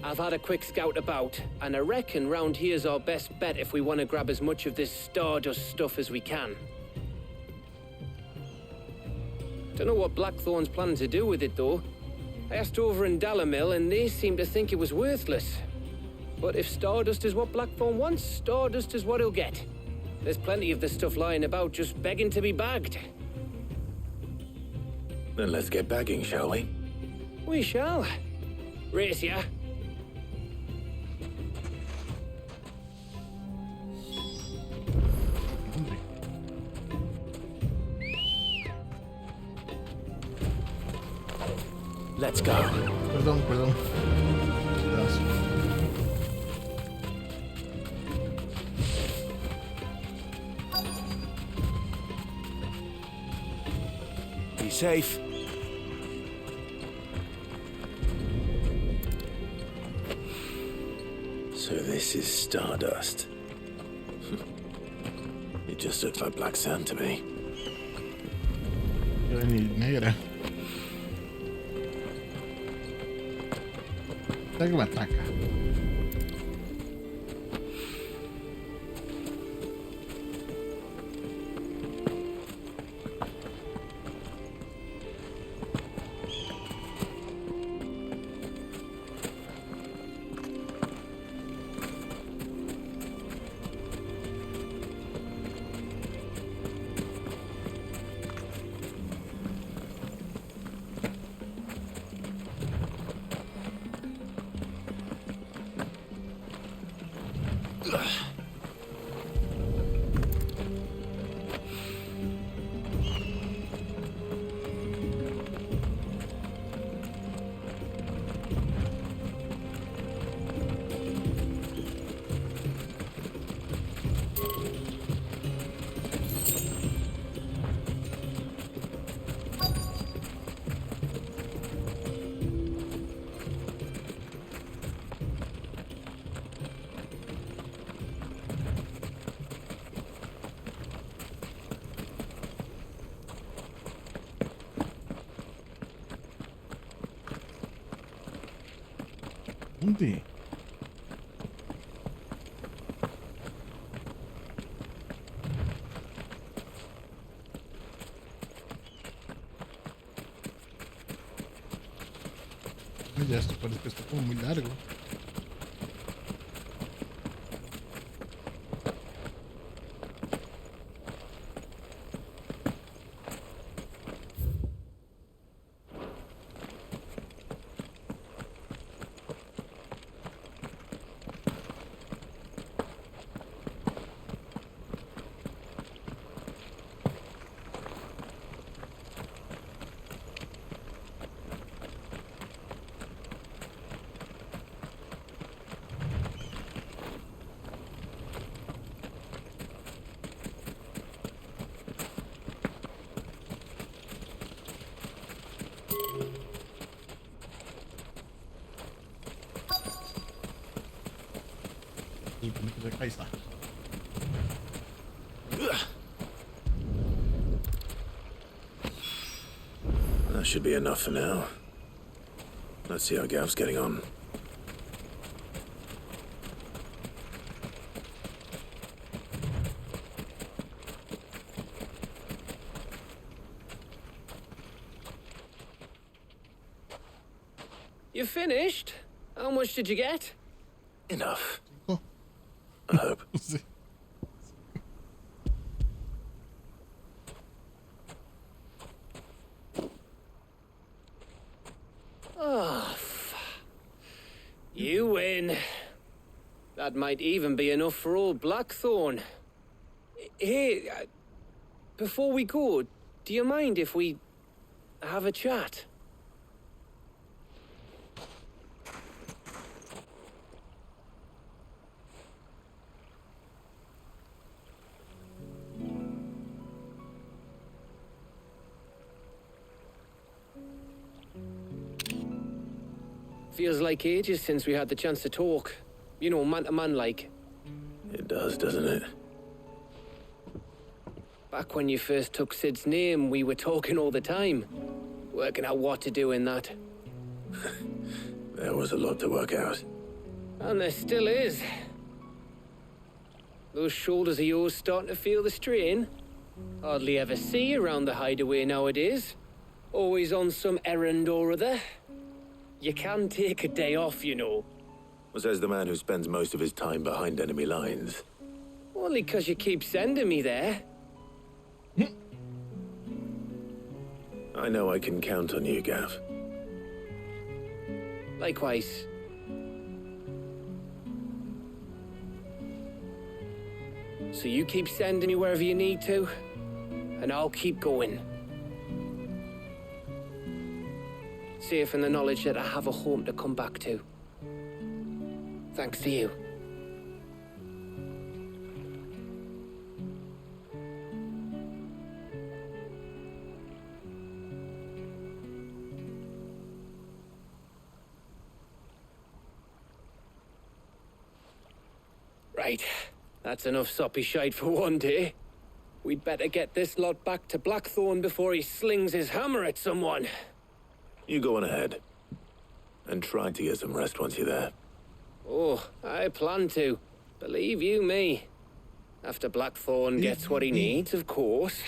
I've had a quick scout about, and I reckon round here's our best bet if we want to grab as much of this Stardust stuff as we can. Don't know what Blackthorn's planning to do with it, though. I asked over in Dalamil, and they seem to think it was worthless. But if Stardust is what Blackthorn wants, Stardust is what he'll get. There's plenty of this stuff lying about, just begging to be bagged. Then let's get bagging, shall we? We shall. Race ya. Let's go. Perdón. Gracias. Be safe. So this is Stardust. It just looks like black sand to me. Ni negra. Está que me ataca. ¿Dónde? Ay, ya esto parece que está como muy largo. Pues ahí está. That should be enough for now. Let's see how Gav's getting on. You finished? How much did you get? Enough. I hope. Oh, you win. That might even be enough for old Blackthorn. Hey, before we go, do you mind if we have a chat? Feels like ages since we had the chance to talk. You know, man to man like. It does, doesn't it? Back when you first took Sid's name, we were talking all the time. Working out what to do in that. There was a lot to work out. And there still is. Those shoulders of yours starting to feel the strain? Hardly ever see you around the hideaway nowadays. Always on some errand or other. You can take a day off, you know. Says the man who spends most of his time behind enemy lines. Only 'cause you keep sending me there. I know I can count on you, Gav. Likewise. So you keep sending me wherever you need to, and I'll keep going. Safe in the knowledge that I have a home to come back to. Thanks to you. Right. That's enough soppy shite for one day. We'd better get this lot back to Blackthorn before he slings his hammer at someone. You go on ahead. And try to get some rest once you're there. Oh, I plan to. Believe you me. After Blackthorn gets what he needs, of course.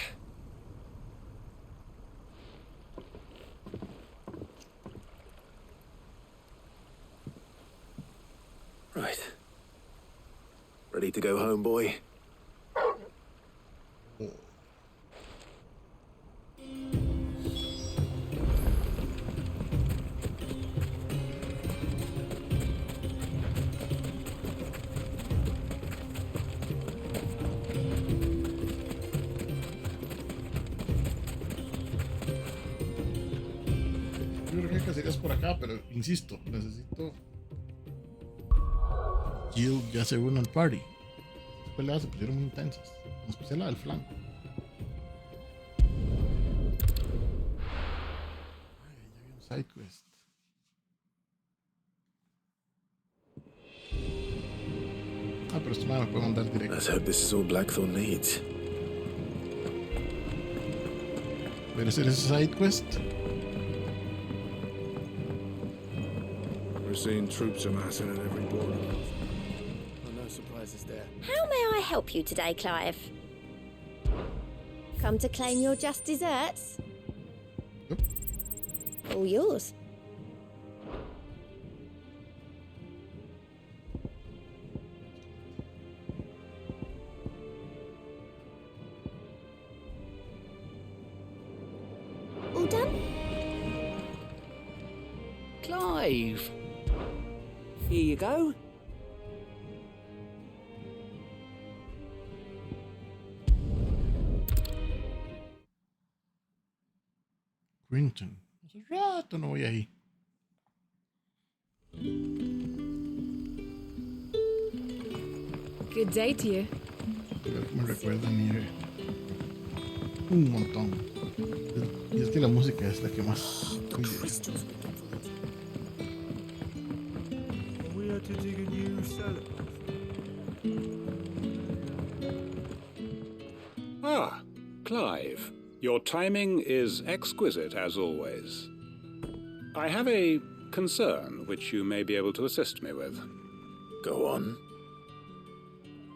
Right. Ready to go home, boy? Yo creo que hay cacerías por acá, pero insisto, necesito Jill ya se une al party. Las peleas se pusieron muy intensas, en especial la del flanco. Ay, ya había un side quest. Ah, pero esto me puede mandar directo. Let's hope this is all Blackthorn needs. ¿Puede hacer ese side quest? We're seeing troops amassing at every border. No surprises there. How may I help you today, Clive? Come to claim your just desserts? Yep. All yours. All done? Clive! Here you go. Quinton. Hace rato no voy ahí. Good day to you. Me recuerda a mí un montón. Y es que la música es la que más. We had to dig a new cellar. Clive. Your timing is exquisite, as always. I have a concern which you may be able to assist me with. Go on.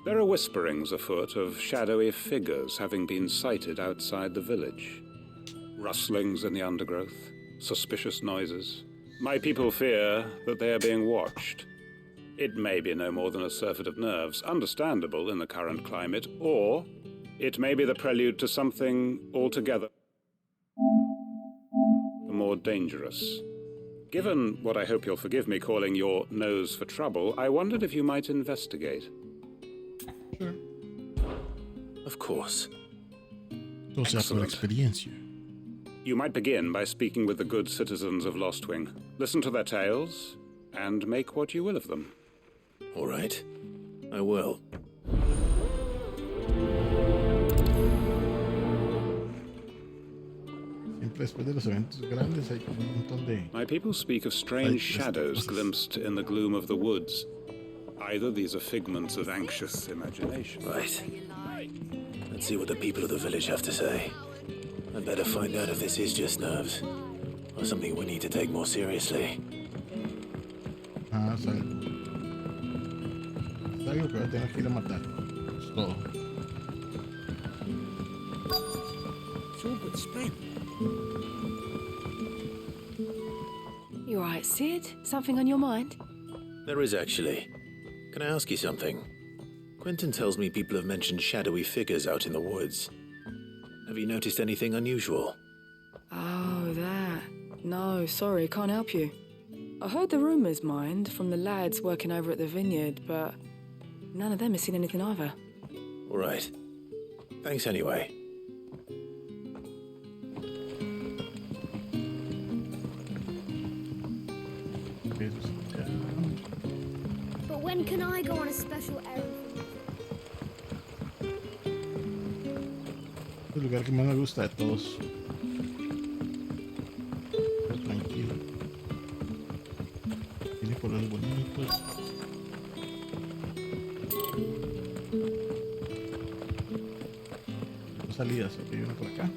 There are whisperings afoot of shadowy figures having been sighted outside the village. Rustlings in the undergrowth, suspicious noises. My people fear that they are being watched. It may be no more than a surfeit of nerves, understandable in the current climate, or it may be the prelude to something altogether more dangerous. Given what I hope you'll forgive me calling your nose for trouble, I wondered if you might investigate. Sure. Of course. Todo sea por experiencia. You might begin by speaking with the good citizens of Lostwing. Listen to their tales, and make what you will of them. All right. I will. Siempre después de los eventos grandes hay como un montón de... My people speak of strange shadows glimpsed in the gloom of the woods. Either these are figments of anxious imagination. Right. Let's see what the people of the village have to say. I'd better find out if this is just nerves, or something we need to take more seriously. Ah, es algo. Es algo que voy a tener que ir a matar. Es todo. It's all but spent. You alright, Sid? Something on your mind? There is actually. Can I ask you something? Quentin tells me people have mentioned shadowy figures out in the woods. Have you noticed anything unusual? Oh, that. No, sorry, can't help you. I heard the rumours, mind, from the lads working over at the vineyard, but none of them has seen anything either. All right. Thanks anyway. But when can I go on a special errand? El lugar que más me gusta de todos. Tranquilo. Tiene colores bonitos. Dos salidas, ok, uno por acá.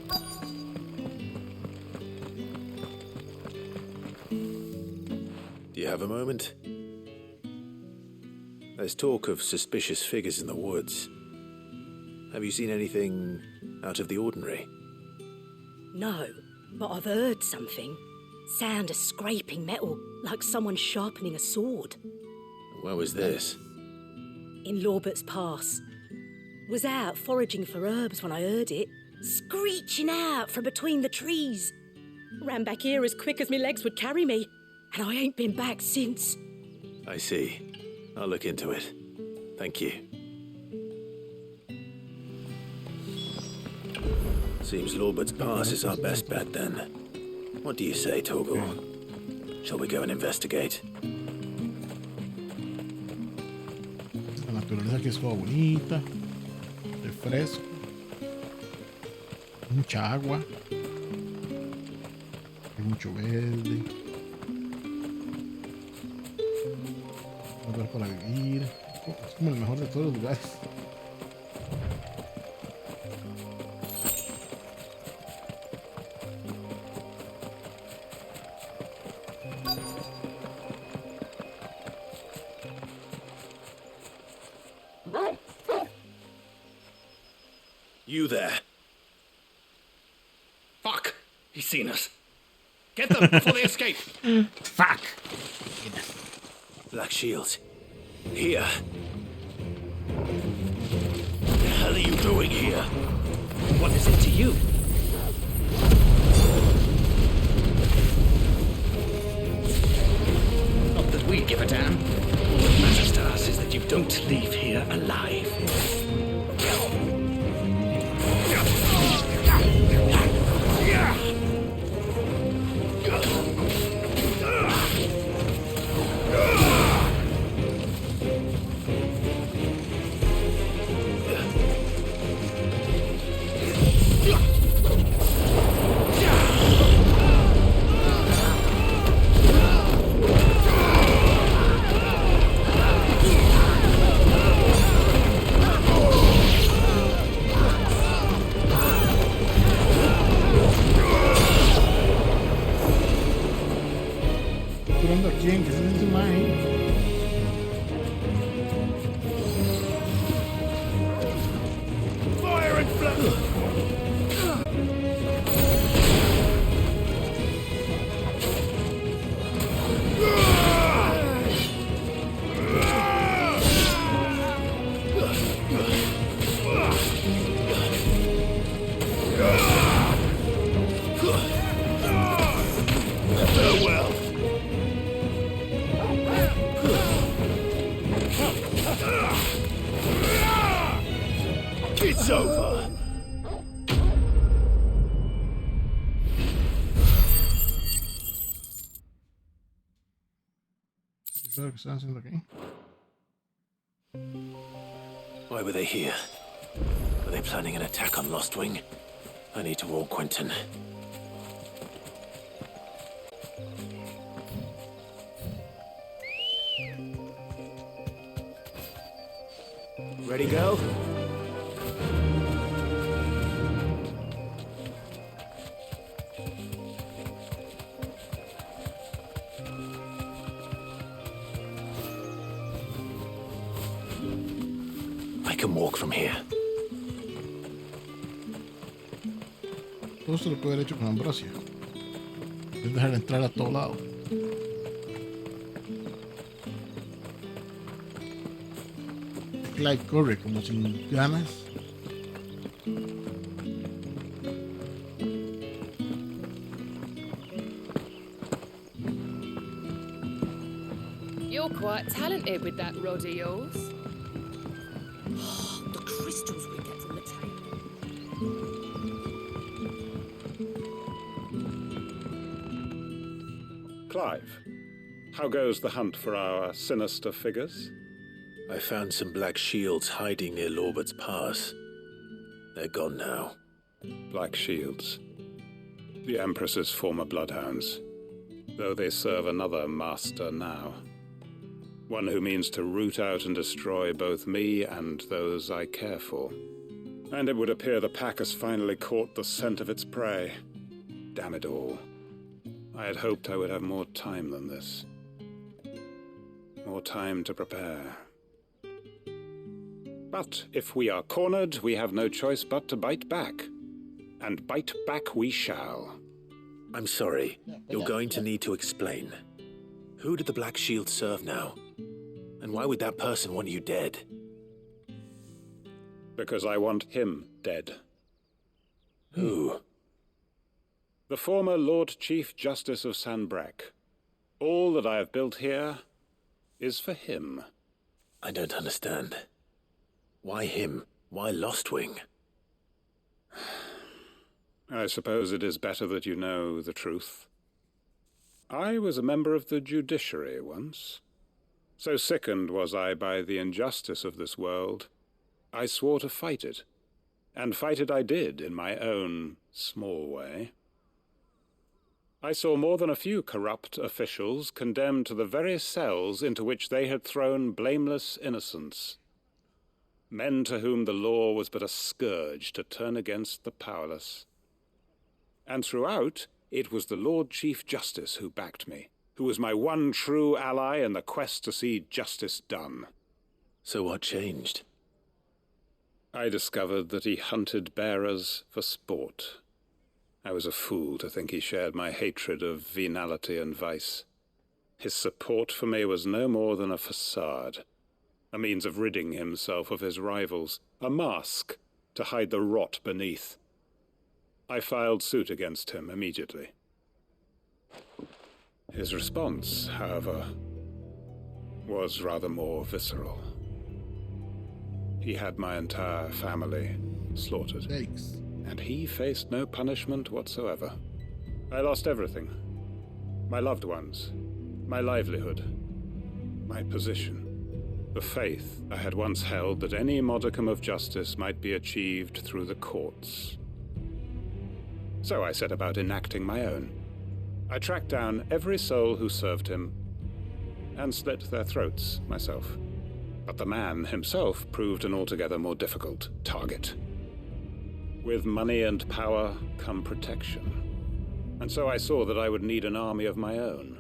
Do you have a moment? There's talk of suspicious figures in the woods. Have you seen anything out of the ordinary? No, but I've heard something. Sound of scraping metal, like someone sharpening a sword. Where was this? In Lorbert's Pass. Was out foraging for herbs when I heard it, screeching out from between the trees. Ran back here as quick as my legs would carry me, and I ain't been back since. I see. I'll look into it. Thank you. Seems Lorbert's Pass is our best bet then. What do you say, Torgal? Shall we go and investigate? La naturaleza aquí es toda bonita, de fresco, mucha agua, hay mucho verde, un lugar para vivir, es como el mejor de todos los lugares. You there. Fuck! He's seen us. Get them before they escape. Fuck! Black Shields. Here. What the hell are you doing here? What is it to you? Not that we give a damn. All that matters to us is that you don't leave here alive. ayudando a quién, que se siente mal. Fire and flood! Farewell. It's over. Claro que están haciendo aquí. Why were they here? Were they planning an attack on Lost Wing? I need to warn Quentin. Ready, go? I can walk from here. Todo esto lo puede haber hecho con Ambrosia. Es dejar entrar a todo lado. Clyde corre como sin ganas. You're quite talented with that rod of yours. The crystals we get from the tank. Clive, how goes the hunt for our sinister figures? I found some black shields hiding near Lorbert's Pass. They're gone now. Black shields. The Empress's former bloodhounds, though they serve another master now. One who means to root out and destroy both me and those I care for. And it would appear the pack has finally caught the scent of its prey. Damn it all. I had hoped I would have more time than this. More time to prepare. But if we are cornered, we have no choice but to bite back. And bite back we shall. I'm sorry. You're going to need to explain. Who did the Black Shield serve now? And why would that person want you dead? Because I want him dead. Who? The former Lord Chief Justice of Sanbreque. All that I have built here is for him. I don't understand. Why him? Why Lost Wing? I suppose it is better that you know the truth. I was a member of the judiciary once. So sickened was I by the injustice of this world, I swore to fight it. And fight it I did in my own small way. I saw more than a few corrupt officials condemned to the very cells into which they had thrown blameless innocents. Men to whom the law was but a scourge to turn against the powerless. And throughout, it was the Lord Chief Justice who backed me, who was my one true ally in the quest to see justice done. So what changed? I discovered that he hunted bearers for sport. I was a fool to think he shared my hatred of venality and vice. His support for me was no more than a facade, a means of ridding himself of his rivals, a mask to hide the rot beneath. I filed suit against him immediately. His response, however, was rather more visceral. He had my entire family slaughtered. Thanks. And he faced no punishment whatsoever. I lost everything. My loved ones, my livelihood, my position, the faith I had once held that any modicum of justice might be achieved through the courts. So I set about enacting my own. I tracked down every soul who served him and slit their throats myself. But the man himself proved an altogether more difficult target. With money and power come protection. And so I saw that I would need an army of my own.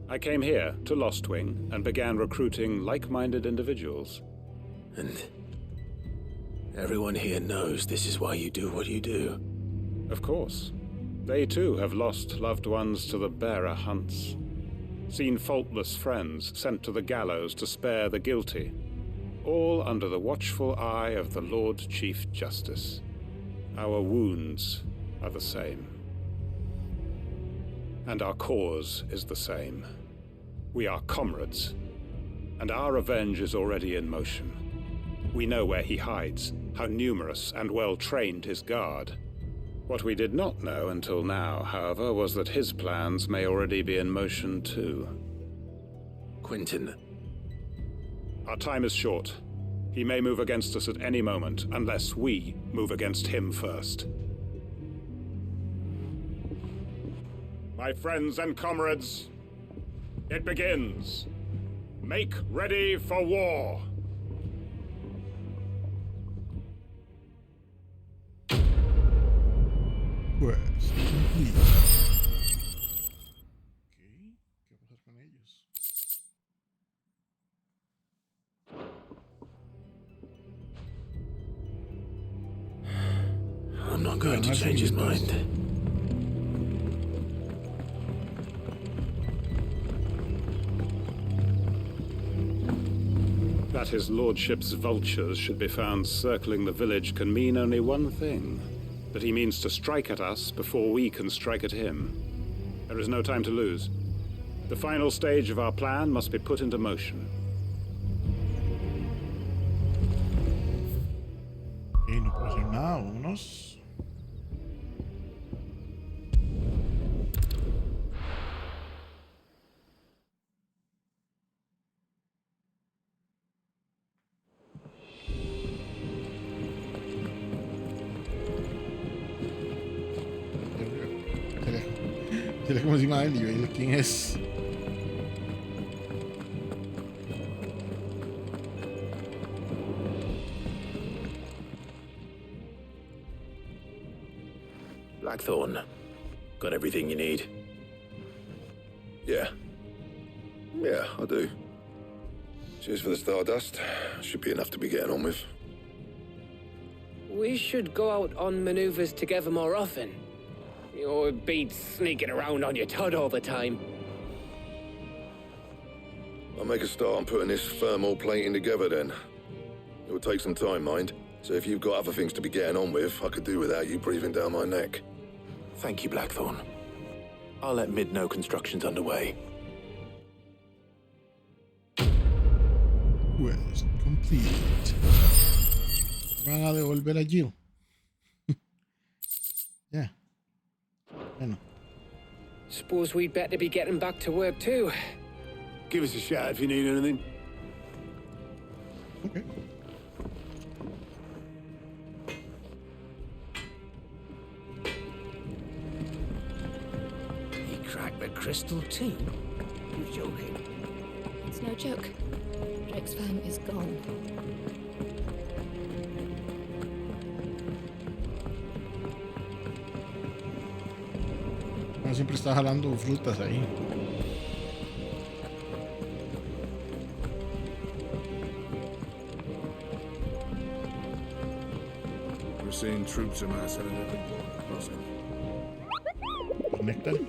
I came here to Lostwing and began recruiting like-minded individuals. And everyone here knows this is why you do what you do. Of course. They too have lost loved ones to the bearer hunts. Seen faultless friends sent to the gallows to spare the guilty. All under the watchful eye of the Lord Chief Justice. Our wounds are the same. And our cause is the same. We are comrades, and our revenge is already in motion. We know where he hides, how numerous and well-trained his guard. What we did not know until now, however, was that his plans may already be in motion too. Quentin. Our time is short. He may move against us at any moment, unless we move against him first. My friends and comrades, it begins. Make ready for war. Pues, ¿qué va a pasar con ellos? I'm not going to change his mind. That his lordship's vultures should be found circling the village can mean only one thing. That he means to strike at us before we can strike at him. There is no time to lose. The final stage of our plan must be put into motion. No puedo hacer nada, vámonos. Se le como encima de él y ve quién es. Blackthorn, got everything you need? Yeah, I do. Cheers for the Stardust. Should be enough to be getting on with. We should go out on maneuvers together more often. You'll be sneaking around on your Todd all the time. I'll make a start on putting this thermal plating together then. It will take some time, mind. So if you've got other things to be getting on with, I could do without you breathing down my neck. Thank you, Blackthorn. I'll let Mid know construction's underway. Quest complete. Van a devolver a Jill. Yeah. Bueno. Suppose we'd better be getting back to work too. Give us a shout if you need anything. Okay. He cracked the crystal too? You're joking. It's no joke. Drake's firm is gone. Siempre está jalando frutas ahí. We're seeing troops amassing at every crossing. Conectan.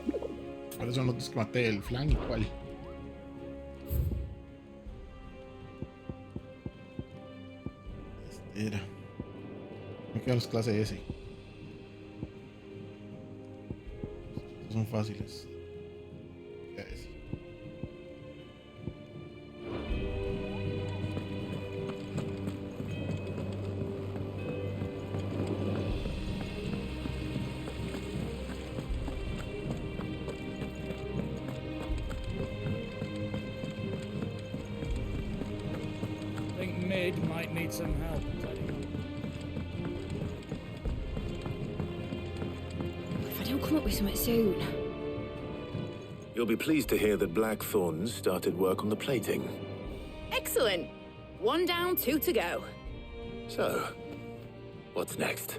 ¿Cuáles son los dos que maté? ¿El flan y cuál? Este era. Me quedan los clase S. Son fáciles. Ya es. I think Mid might need some help. If I don't come up with something soon. You'll be pleased to hear that Blackthorn started work on the plating. Excellent. 1 down, 2 to go. So, what's next?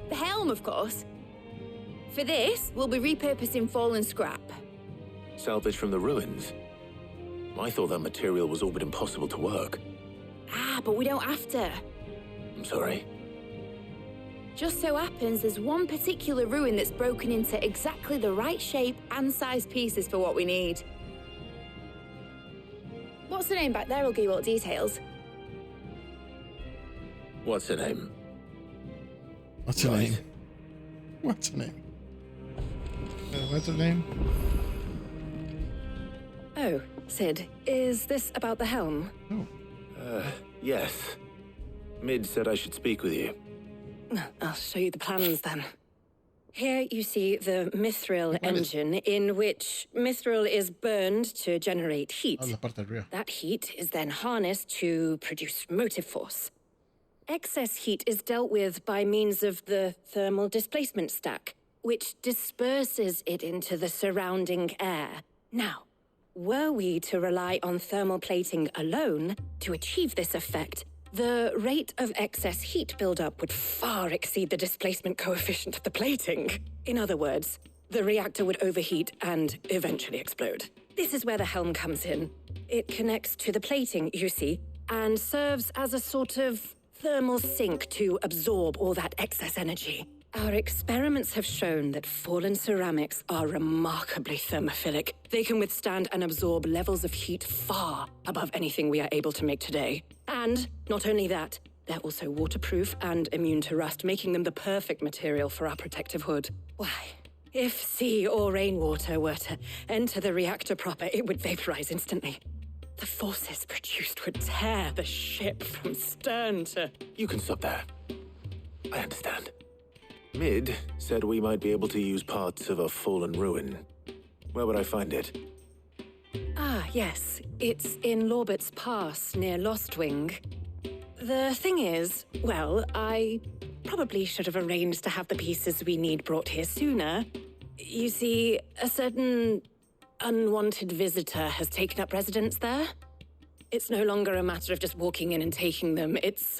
The helm, of course. For this, we'll be repurposing fallen scrap. salvaged from the ruins. I thought that material was all but impossible to work. Ah, but we don't have to. I'm sorry. Just so happens there's one particular ruin that's broken into exactly the right shape and size pieces for what we need. What's the name back there? I'll give you all details. What's her name? What's her name? What's her name? What's her name? Oh, Sid, is this about the helm? Yes. Mid said I should speak with you. I'll show you the plans then. Here you see the mithril engine, in which mithril is burned to generate heat. That heat is then harnessed to produce motive force. Excess heat is dealt with by means of the thermal displacement stack, which disperses it into the surrounding air. Now, were we to rely on thermal plating alone to achieve this effect, the rate of excess heat buildup would far exceed the displacement coefficient of the plating. In other words, the reactor would overheat and eventually explode. This is where the helm comes in. It connects to the plating, you see, and serves as a sort of thermal sink to absorb all that excess energy. Our experiments have shown that fallen ceramics are remarkably thermophilic. They can withstand and absorb levels of heat far above anything we are able to make today. And not only that, they're also waterproof and immune to rust, making them the perfect material for our protective hood. Why, if sea or rainwater were to enter the reactor proper, it would vaporize instantly. The forces produced would tear the ship from stern to... You can stop there. I understand. Mid said we might be able to use parts of a fallen ruin. Where would I find it? Ah, yes. It's in Lorbert's Pass, near Lostwing. The thing is, well, I probably should have arranged to have the pieces we need brought here sooner. You see, a certain unwanted visitor has taken up residence there. It's no longer a matter of just walking in and taking them. It's,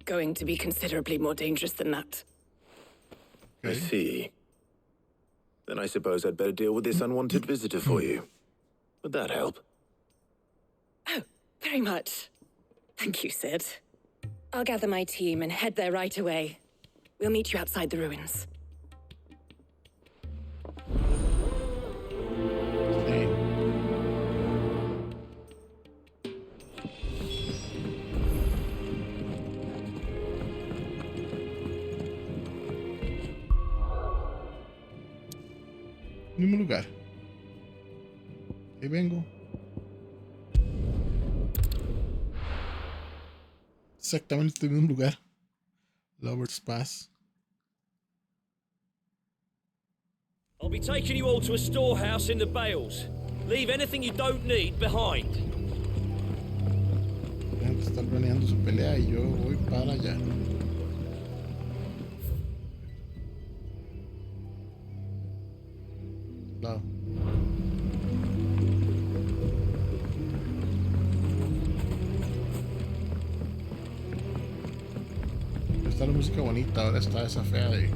going to be considerably more dangerous than that. I see. Then I suppose I'd better deal with this unwanted visitor for you. Would that help? Oh, very much. Thank you, Sid. I'll gather my team and head there right away. We'll meet you outside the ruins. Mismo lugar. Ahí vengo. Exactamente el mismo lugar. Lover's Pass. I'll be taking you all to a storehouse in the Bales. Leave anything you don't need behind. La gente está planeando su pelea y yo voy para allá. Lado. Está la música bonita, ahora está esa fea de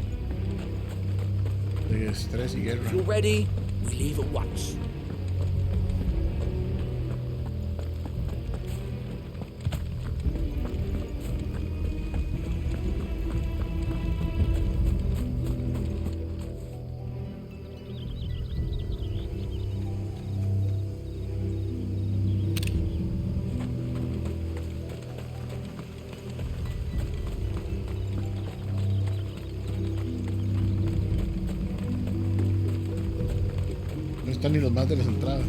estrés y guerra. If you're ready, we leave at once. No están ni los más de las entradas.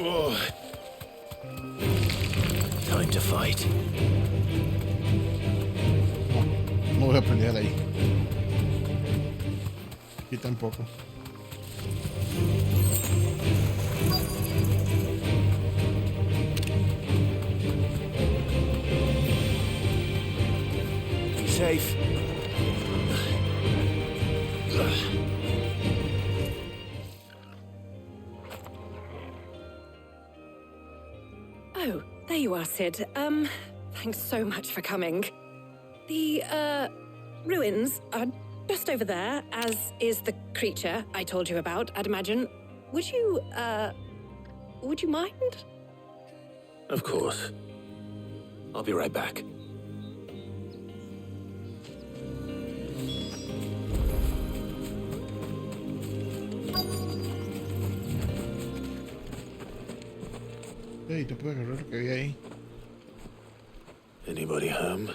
Oh. Time to fight. No voy a pelear ahí. Aquí tampoco. Oh, there you are, Sid. Thanks so much for coming. The, ruins are just over there, as is the creature I told you about, I'd imagine. Would you mind? Of course. I'll be right back. Hey, te puedo agarrar lo que había ahí. Anybody home?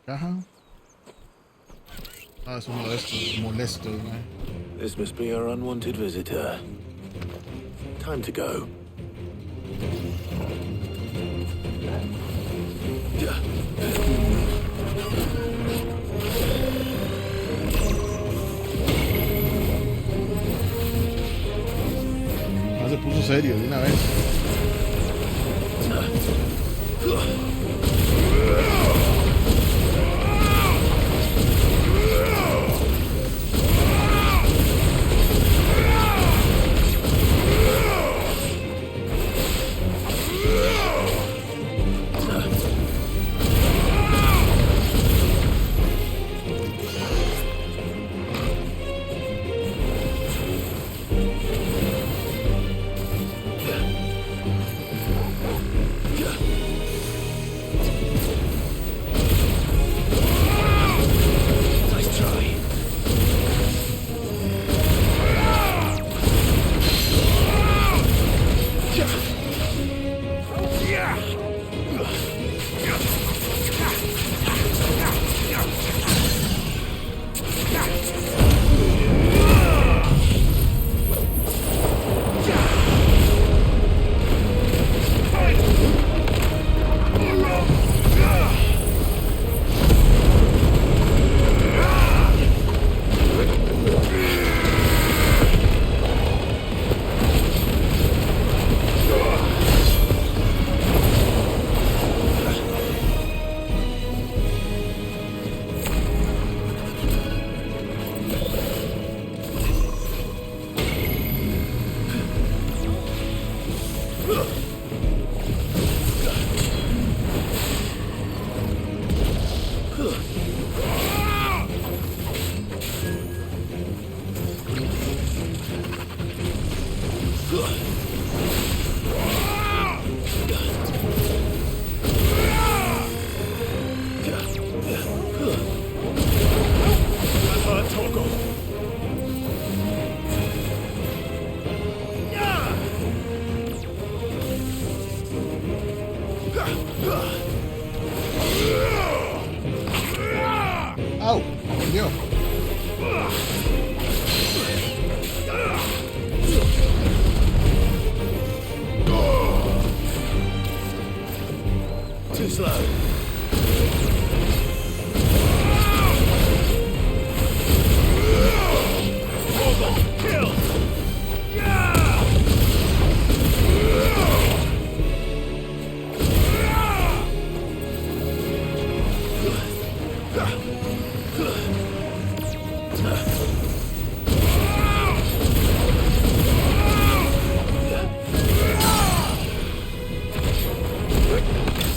Caja. Ah, es uno de estos molestos, man. This must be our unwanted visitor. Time to go. Ah, se puso serio de una vez.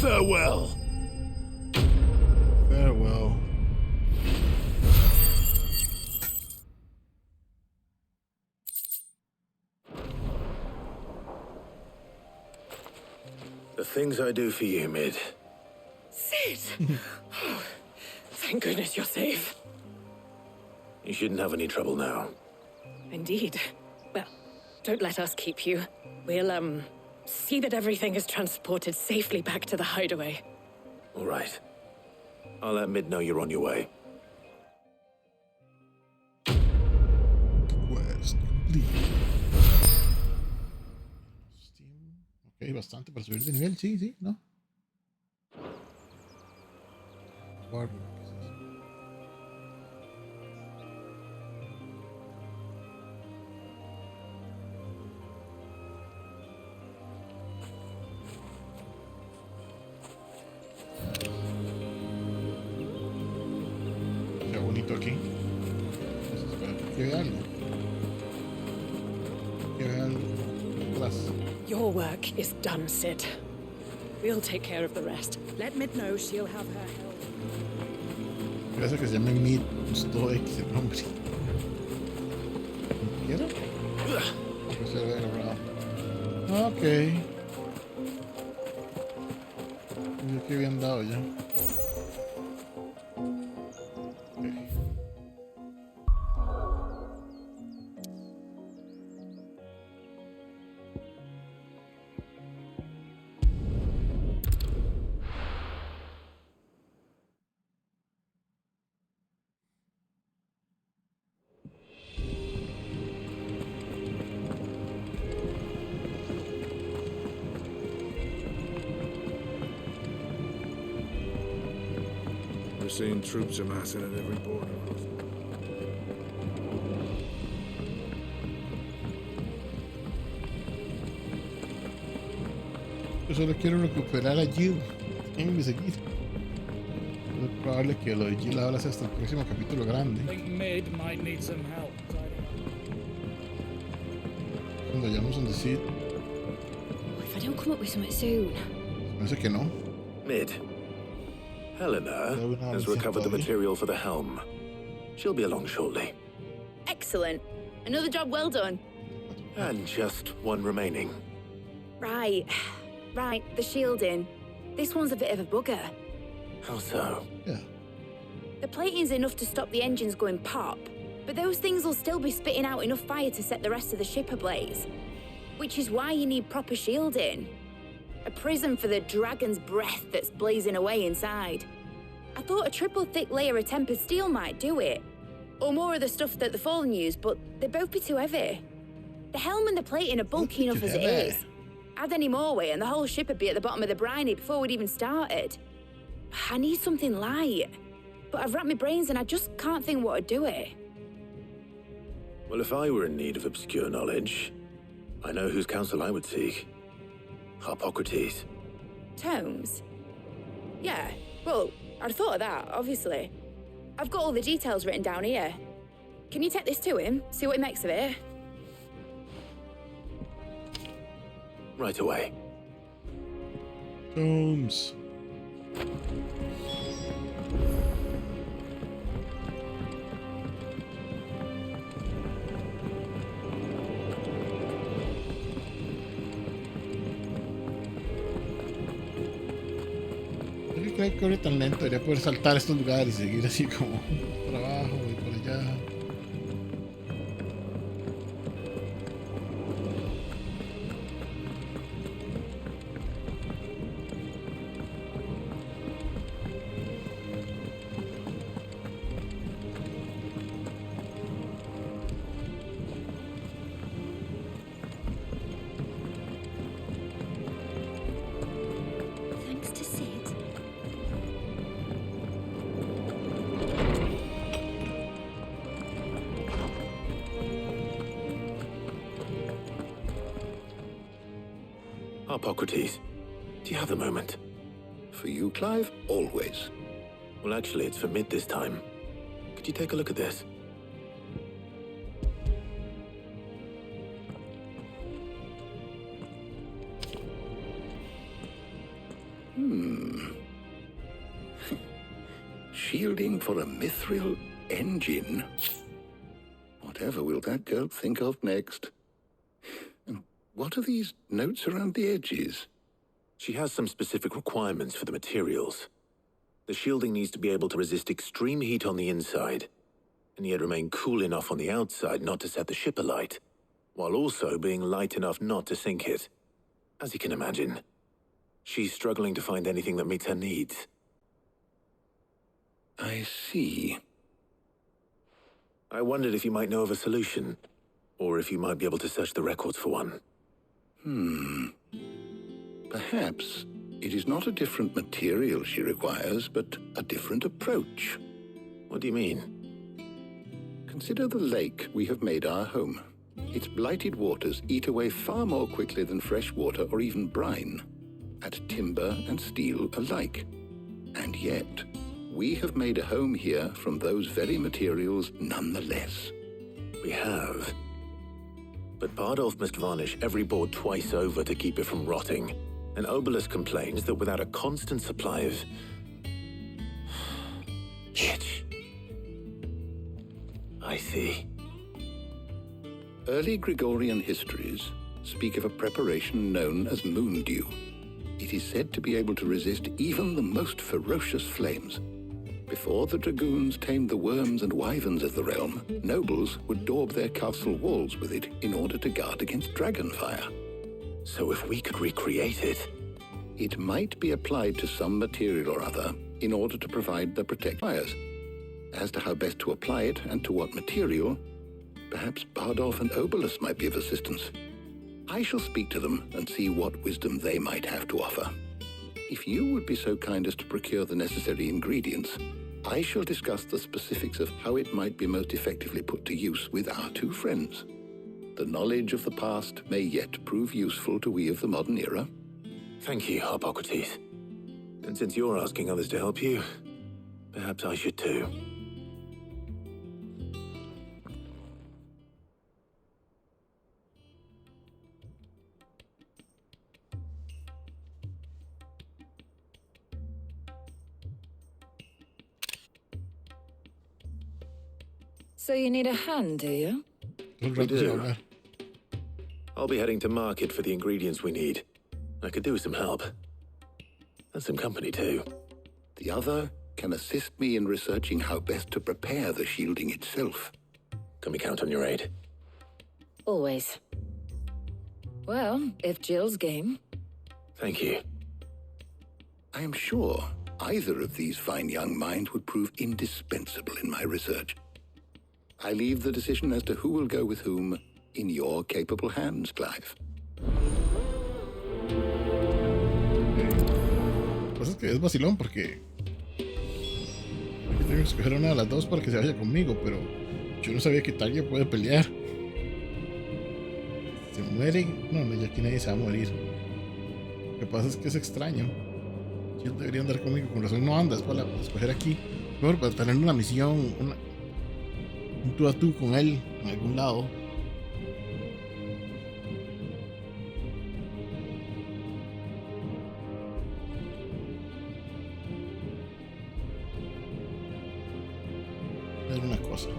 Farewell. Farewell. The things I do for you, Mid. Sid! Oh, thank goodness you're safe. You shouldn't have any trouble now. Indeed. Well, don't let us keep you. We'll, see that everything is transported safely back to the hideaway. All right. I'll let Mid know you're on your way. Quest complete. Ok, bastante para subir de nivel, sí, sí, ¿no? Guarda. Qué bonito aquí. Entonces, espera, aquí hay algo. Aquí hay algo. atrás. Your work is done, Sid. We'll take care of the rest. Let Mid know she'll have her help. Gracias que se llame Mid, justo X el nombre. ¿Quiero? Pues se había agarrado. Ok. Yo que habían dado ya. We're seeing troops amassing at every border crossing. Yo solo quiero recuperar a Jill. Déjenme seguir. Es probable que lo de Jill ahora sea hasta el próximo capítulo grande. I think Mid might need some help. Cuando llamamos donde Sid. If I don't come up with something soon. Parece que no. Mid. Helena has recovered the material for the helm. She'll be along shortly. Excellent. Another job well done. And just one remaining. Right. Right, the shielding. This one's a bit of a bugger. How so? Yeah. The plating's enough to stop the engines going pop, but those things will still be spitting out enough fire to set the rest of the ship ablaze. Which is why you need proper shielding. A prison for the dragon's breath that's blazing away inside. I thought a triple thick layer of tempered steel might do it. Or more of the stuff that the Fallen use, but they'd both be too heavy. The helm and the plating are bulky enough as it is. Add any more weight and the whole ship would be at the bottom of the briny before we'd even started. I need something light. But I've racked my brains and I just can't think what would do it. Well, if I were in need of obscure knowledge, I know whose counsel I would seek. Hippocrates. Tomes? Yeah, well, I'd thought of that, obviously. I've got all the details written down here. Can you take this to him, see what he makes of it? Right away. Tomes. Creo que corre tan lento, debería poder saltar estos lugares y seguir así como por abajo y por allá. Thanks to Sid. Hippocrates, do you have a moment? For you, Clive? Always. Well, actually, it's for Mid this time. Could you take a look at this? Shielding for a mithril engine? Whatever will that girl think of next? And what are these notes around the edges? She has some specific requirements for the materials. The shielding needs to be able to resist extreme heat on the inside, and yet remain cool enough on the outside not to set the ship alight, while also being light enough not to sink it. As you can imagine, she's struggling to find anything that meets her needs. I see. I wondered if you might know of a solution, or if you might be able to search the records for one. Perhaps it is not a different material she requires, but a different approach. What do you mean? Consider the lake we have made our home. Its blighted waters eat away far more quickly than fresh water or even brine, at timber and steel alike. And yet, we have made a home here from those very materials nonetheless. We have. But Bardolph must varnish every board twice over to keep it from rotting. And Obelus complains that without a constant supply of... pitch. I see. Early Gregorian histories speak of a preparation known as moon dew. It is said to be able to resist even the most ferocious flames. Before the dragoons tamed the worms and wyverns of the realm, nobles would daub their castle walls with it in order to guard against dragon fire. So if we could recreate it... It might be applied to some material or other in order to provide the protect fires. As to how best to apply it and to what material, perhaps Bardolph and Obelus might be of assistance. I shall speak to them and see what wisdom they might have to offer. If you would be so kind as to procure the necessary ingredients, I shall discuss the specifics of how it might be most effectively put to use with our two friends. The knowledge of the past may yet prove useful to we of the modern era. Thank you, Hippocrates. And since you're asking others to help you, perhaps I should too. So you need a hand, do you? We do. I'll be heading to market for the ingredients we need. I could do with some help. And some company, too. The other can assist me in researching how best to prepare the shielding itself. Can we count on your aid? Always. Well, if Jill's game. Thank you. I am sure either of these fine young minds would prove indispensable in my research. I leave the decision as to who will go with whom in your capable hands, Clive. Pues es que es vacilón porque tengo que escoger una de las dos para que se vaya conmigo, pero yo no sabía que Talia puede pelear. Se muere. No, ya aquí nadie se va a morir. Lo que pasa es que es extraño. Jill debería andar conmigo, con razón no anda, es para escoger aquí. Mejor para tener una misión, un tú a tú con él en algún lado. Era una cosa.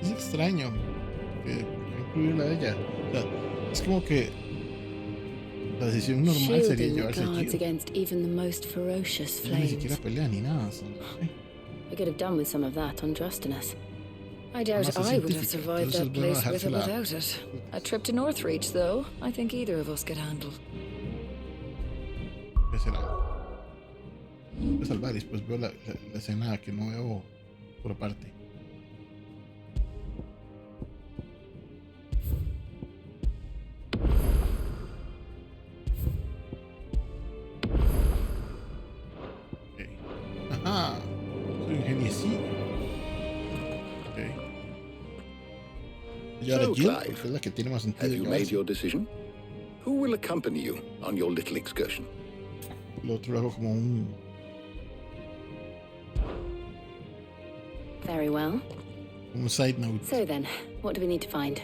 Es extraño que incluirla a ella. O sea, es como que la decisión normal sería llevarse a guards Jill. against even the most ferocious Ella ni flames. siquiera pelea ni nada. I could have done with some of that untrustiness. I doubt Más I would have científica, survived entonces that es bueno place with or dejársela. without it. A trip to Northreach, though, I think either of us could handle. ¿Qué será? Voy a salvar y después veo la escena que no veo por aparte. Ajá, soy un geniecillo. Okay. Y ahora So, Jill, Clive, porque es la que tiene más sentido. have you made your decision? Who will accompany you on your little excursion? Lo otro lo hago como un... Very well. Un side note. So then, what do we need to find?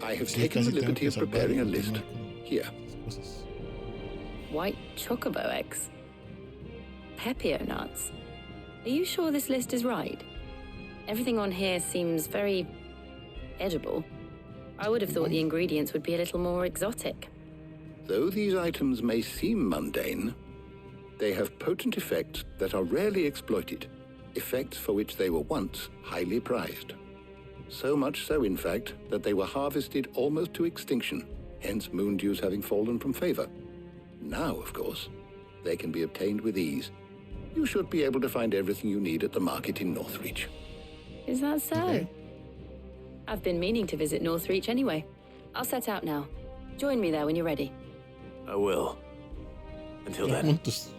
I have taken the liberty of preparing a list. Here. White chocobo eggs. Pepio nuts. Are you sure this list is right? Everything on here seems very edible. I would have thought the ingredients would be a little more exotic. Though these items may seem mundane, they have potent effects that are rarely exploited, effects for which they were once highly prized. So much so, in fact, that they were harvested almost to extinction, hence moon dews having fallen from favor. Now, of course, they can be obtained with ease. You should be able to find everything you need at the market in Northreach. Is that so? Okay. I've been meaning to visit Northreach anyway. I'll set out now. Join me there when you're ready. I will. Until then. Juntos.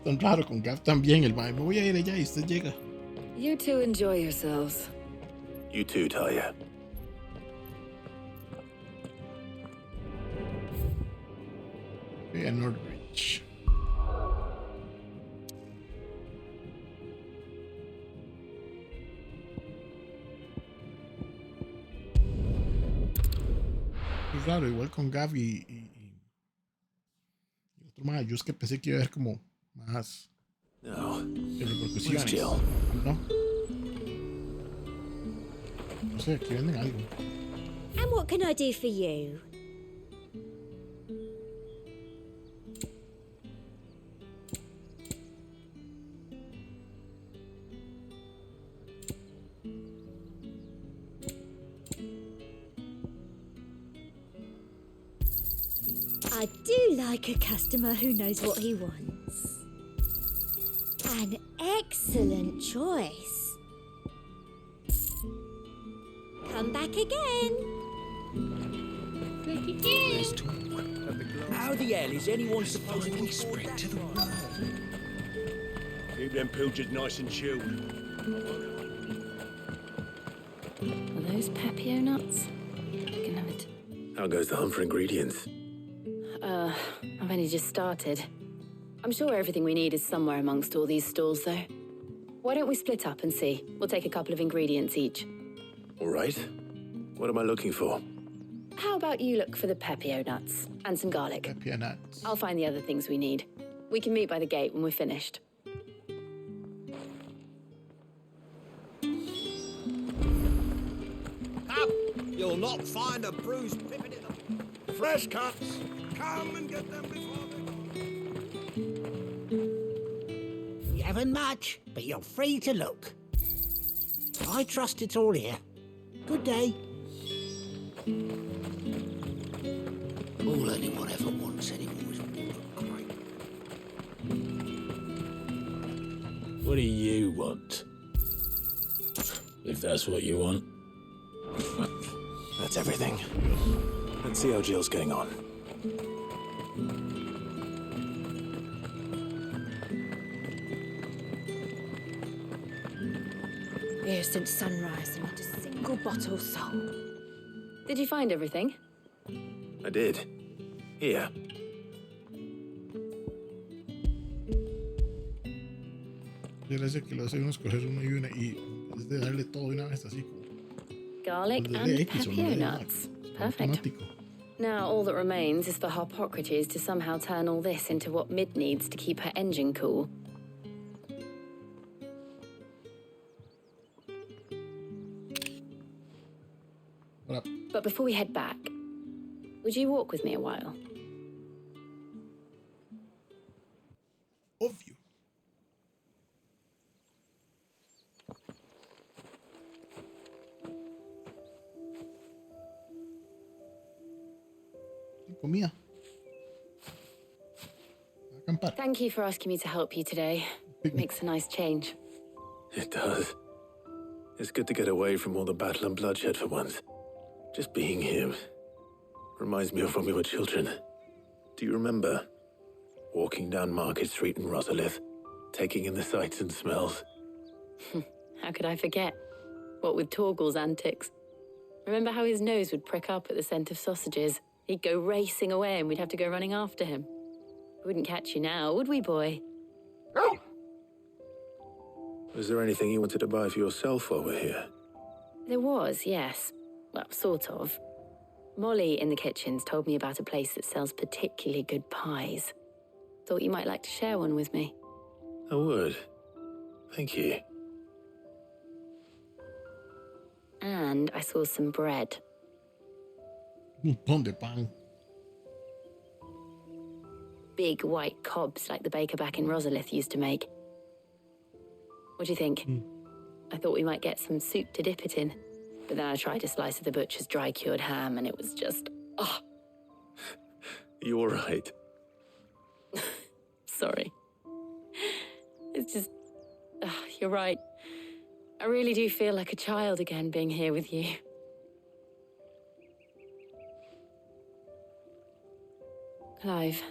Tan raro con Gav también el mae. Me voy a ir allá y usted llega. You two enjoy yourselves. You too, Talia. Okay, Northreach. Es raro, igual con Gav y otro más. Yo es que pensé que iba a haber como más repercusiones. ¿No? No sé, aquí venden algo. And what can I do for you? I do like a customer who knows what he wants. An excellent choice. Come back again. How the hell is anyone supposed to be spread to the world? Keep them pilchards nice and chilled. Are those Pepio nuts? You can have it. How goes the hunt for ingredients? I've only just started. I'm sure everything we need is somewhere amongst all these stalls, though. Why don't we split up and see? We'll take a couple of ingredients each. All right. What am I looking for? How about you look for the Pepio nuts and some garlic? Pepio nuts. I'll find the other things we need. We can meet by the gate when we're finished. Up! You'll not find a bruised pippin in them. Fresh cuts! Come and get them before they You haven't much, but you're free to look. I trust it's all here. Good day. All anyone ever wants anymore is water great. What do you want? If that's what you want. That's everything. Let's see how Jill's getting on. Here since sunrise and not a single bottle sold. Did you find everything? I did. Here. Yo le sé que lo hace uno escoger uno y una y es de darle todo de una vez así como. Garlic and Pepio nuts. Perfect. Now all that remains is for Harpocrates to somehow turn all this into what Mid needs to keep her engine cool. But before we head back, would you walk with me a while? Obvio. Comida. Acampar. Thank you for asking me to help you today. It makes a nice change. It does. It's good to get away from all the battle and bloodshed for once. Just being here reminds me of when we were children. Do you remember walking down Market Street in Rosalith, taking in the sights and smells? How could I forget? What with Torgal's antics. Remember how his nose would prick up at the scent of sausages? He'd go racing away and we'd have to go running after him. Wouldn't catch you now, would we, boy? Was there anything you wanted to buy for yourself while we're here? There was, yes. Well, sort of. Molly in the kitchens told me about a place that sells particularly good pies. Thought you might like to share one with me. I would. Thank you. And I saw some bread. Un montón de pan. Big white cobs like the baker back in Rosalith used to make. What do you think? I thought we might get some soup to dip it in. But then I tried a slice of the butcher's dry-cured ham and it was just... oh. You all right? Sorry. It's just... you're right. I really do feel like a child again being here with you. Clive.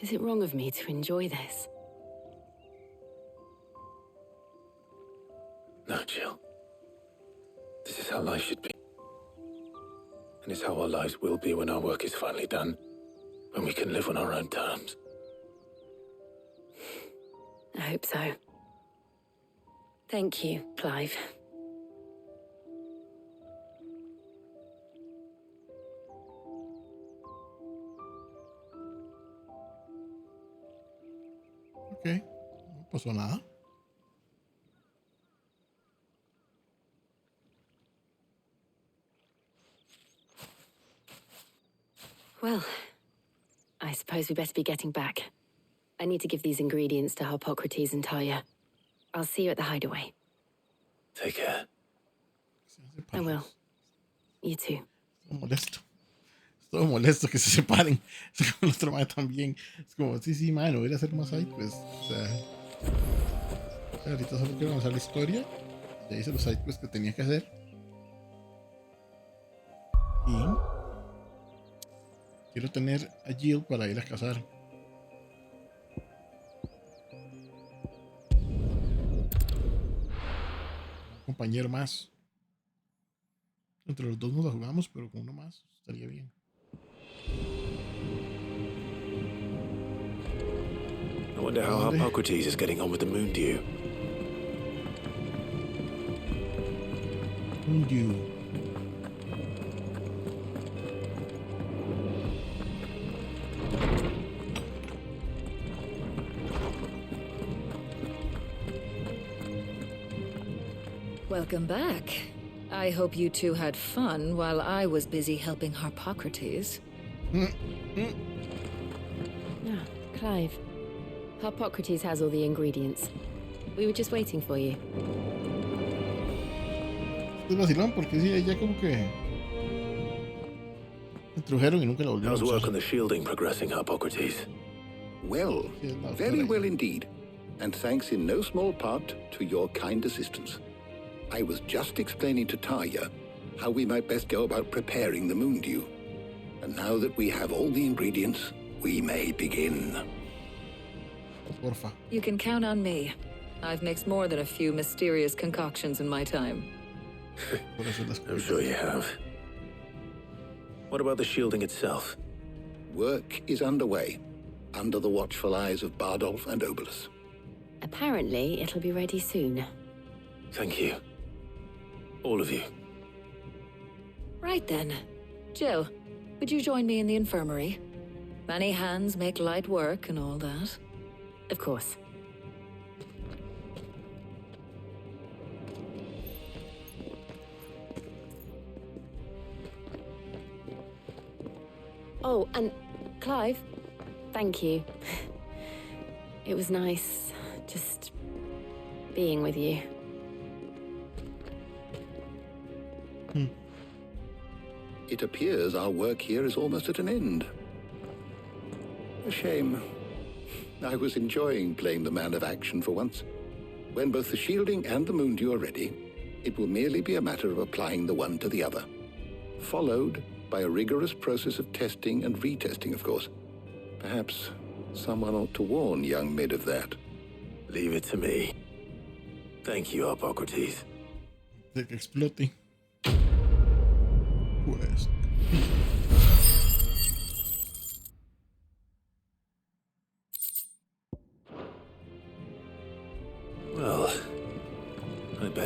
Is it wrong of me to enjoy this? No, Jill. This is how life should be. And it's how our lives will be when our work is finally done. When we can live on our own terms. I hope so. Thank you, Clive. Ok, no pasó nada. Well, I suppose we better be getting back. I need to give these ingredients to Harpocrates and Talia. I'll see you at the hideaway. Take care. I will. You too. Estoy molesto que se separen. El otro mae también. Es como, sí, mae, no voy a hacer más ahí, pues. O sea, ahorita solo quiero avanzar la historia. Ya hice los sidequests que tenía que hacer. Y quiero tener a Jill para ir a cazar. Un compañero más. Entre los dos nos la jugamos, pero con uno más estaría bien. I wonder how Harpocrates is getting on with the moon dew. Moon dew. Welcome back. I hope you two had fun while I was busy helping Harpocrates. Clive. Harpocrates has all the ingredients. We were just waiting for you. Es vacilón porque sí, ella como que introdujeron y nunca la volvieron a How's usar. work on the shielding progressing, Harpocrates? Well, very well indeed. And thanks in no small part to your kind assistance. I was just explaining to Talia how we might best go about preparing the moon dew. And now that we have all the ingredients, we may begin. Porfa. You can count on me. I've mixed more than a few mysterious concoctions in my time. I'm sure you have. What about the shielding itself? Work is underway, under the watchful eyes of Bardolph and Obolus. Apparently, it'll be ready soon. Thank you. All of you. Right then. Jill, would you join me in the infirmary? Many hands make light work and all that. Of course. Oh, and Clive, thank you. It was nice just being with you. It appears our work here is almost at an end. A shame. I was enjoying playing the man of action for once. When both the shielding and the moon dew are ready, it will merely be a matter of applying the one to the other. Followed by a rigorous process of testing and retesting, of course. Perhaps someone ought to warn young Mid of that. Leave it to me. Thank you, Harpocrates. De que explote. Pues.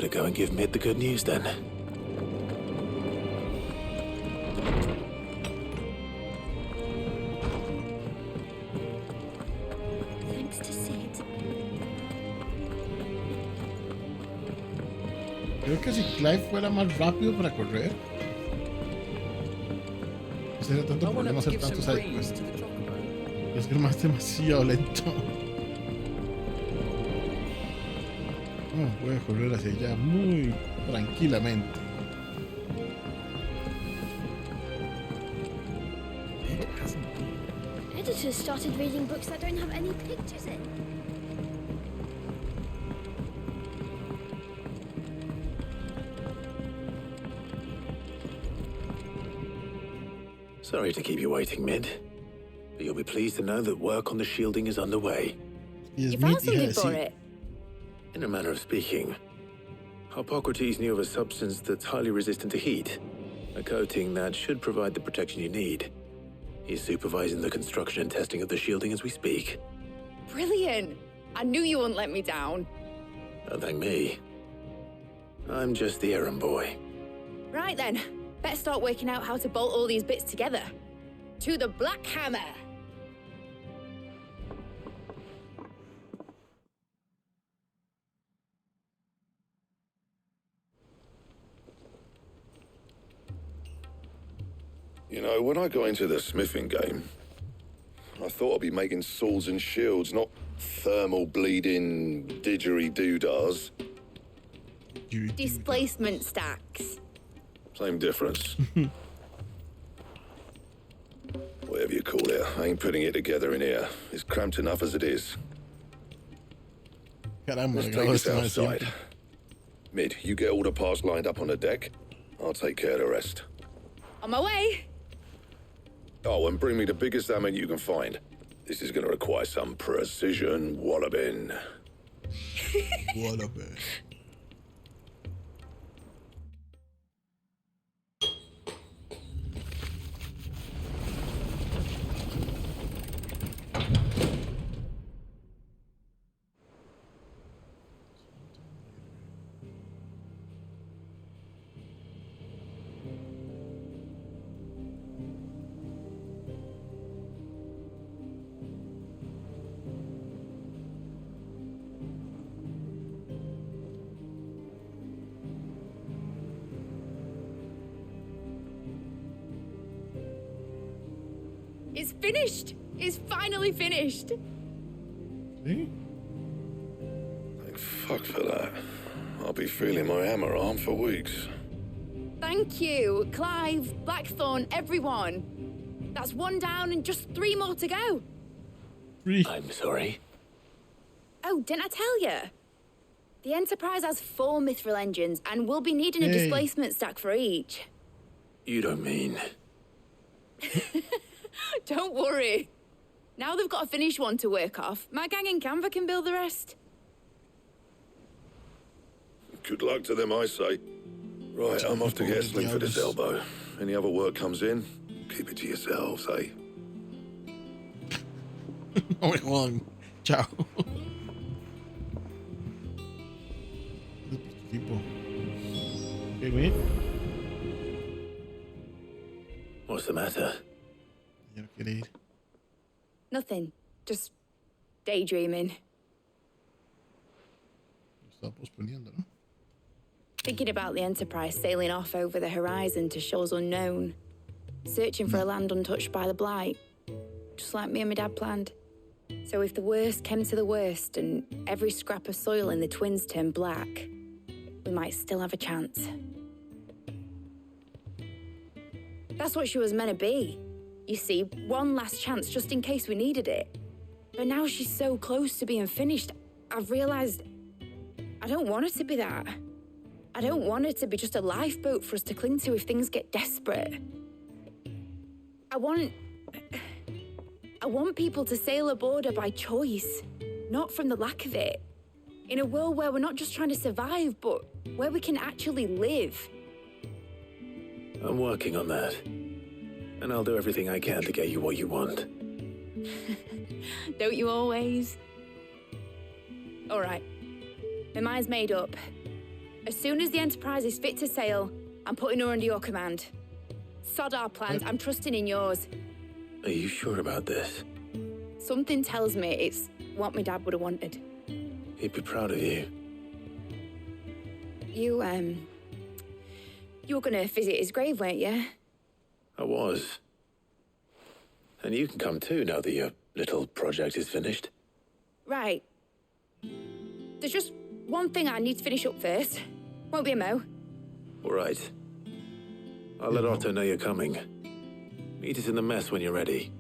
better go and give Mid the good news then. Thanks to Sid. Creo que si Clive fuera más rápido para correr, no sería tanto problema hacer tantos sidequests. Es que nomás es demasiado lento. Puede correr hacia allá muy tranquilamente. Editors started reading books that don't have any pictures in. Sorry to keep you waiting, Mid. But you'll be pleased to know that work on the shielding is underway. You found something for it? In a manner of speaking. Hippocrates knew of a substance that's highly resistant to heat. A coating that should provide the protection you need. He's supervising the construction and testing of the shielding as we speak. Brilliant! I knew you wouldn't let me down. Don't thank me. I'm just the errand boy. Right then, better start working out how to bolt all these bits together. To the Black Hammer! You know, when I got into the smithing game, I thought I'd be making swords and shields, not thermal bleeding didgeridoo-dahs. Displacement stacks. Same difference. Whatever you call it, I ain't putting it together in here. It's cramped enough as it is. Let's take this outside. Mid, you get all the parts lined up on the deck. I'll take care of the rest. On my way! Oh, and bring me the biggest hammer you can find. This is gonna require some precision walloping. Walloping. It's finished! It's finally finished! See? Thank fuck for that. I'll be feeling my hammer arm for weeks. Thank you, Clive, Blackthorn, everyone. That's one down and just 3 more to go. 3. I'm sorry. Oh, didn't I tell you? The Enterprise has 4 mithril engines and we'll be needing a displacement stack for each. You don't mean... Don't worry. Now they've got a finished one to work off. My gang in Canva can build the rest. Good luck to them, I say. Right, I'm off to get a sling for this elbow. Any other work comes in, keep it to yourselves, eh? Oh, wait, hold on. Ciao. People. Okay, wait. What's the matter? Ya no quiere ir. Nothing. Just daydreaming. Lo estaba posponiendo, ¿no? Thinking about the Enterprise sailing off over the horizon to shores unknown. Searching for a land untouched by the Blight. Just like me and my dad planned. So if the worst came to the worst and every scrap of soil in the Twins turned black, we might still have a chance. That's what she was meant to be. You see, one last chance just in case we needed it. But now she's so close to being finished, I've realized I don't want her to be that. I don't want her to be just a lifeboat for us to cling to if things get desperate. I want people to sail aboard her by choice, not from the lack of it. In a world where we're not just trying to survive, but where we can actually live. I'm working on that. And I'll do everything I can to get you what you want. Don't you always? All right. My mind's made up. As soon as the Enterprise is fit to sail, I'm putting her under your command. Sod our plans, I'm trusting in yours. Are you sure about this? Something tells me it's what my dad would have wanted. He'd be proud of you. You were gonna visit his grave, weren't you? I was. And you can come too now that your little project is finished. Right. There's just one thing I need to finish up first. Won't be a mo. All right. I'll let Otto know you're coming. Meet us in the mess when you're ready.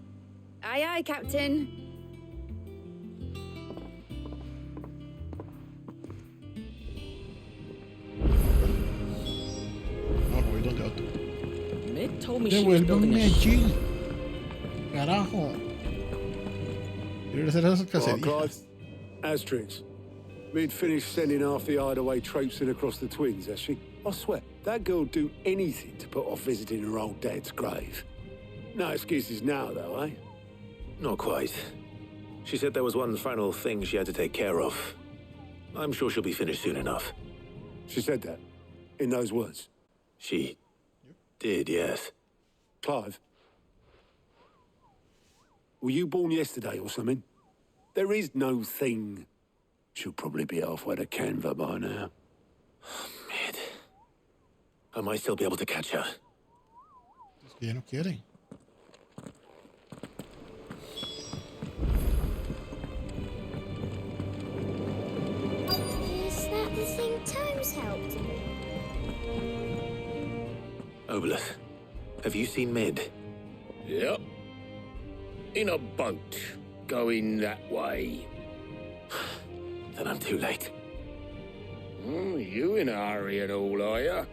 Aye, aye, Captain. Mid told me she was building Devuélvanme a allí. Carajo. Quiero hacer esas Right, cacerías. Clive. Asterix. Mid finished sending half the hideaway traipsing across the twins, has she? I swear, that girl'd do anything to put off visiting her old dad's grave. No excuses now, though, eh? Not quite. She said there was one final thing she had to take care of. I'm sure she'll be finished soon enough. She said that? In those words? She did, yes. Clive? Were you born yesterday or something? There is no thing. She'll probably be halfway to Canva by now. Mid. I might still be able to catch her. Es que ya no quiere. Is that the thing Tomes helped me? Obolus, have you seen Mid? Yep. In a boat, going that way. Then I'm too late. You in a hurry and all, are you?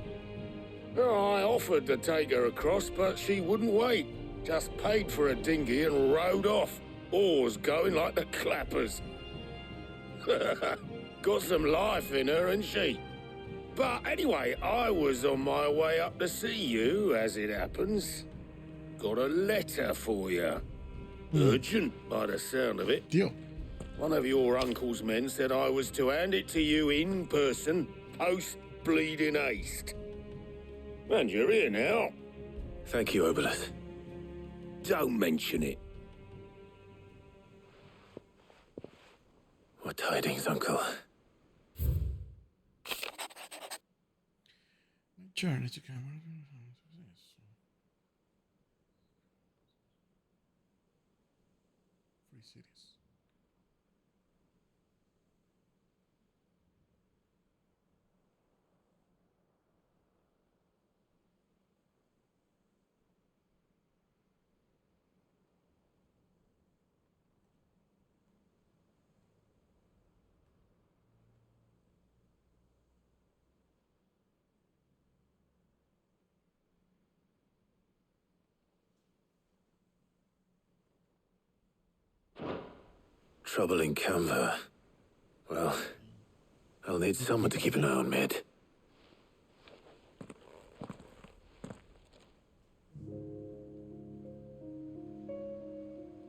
Oh, I offered to take her across, but she wouldn't wait. Just paid for a dinghy and rowed off. Oars going like the clappers. Got some life in her, ain't she? But anyway, I was on my way up to see you, as it happens. Got a letter for you. Urgent, by the sound of it. Tío. One of your uncle's men said I was to hand it to you in person, post-bleeding haste. And you're here now. Thank you, Obolus. Don't mention it. What tidings, Uncle? Journey to camera. Free cities. Trouble in Canva. Well, I'll need someone to keep an eye on Mid.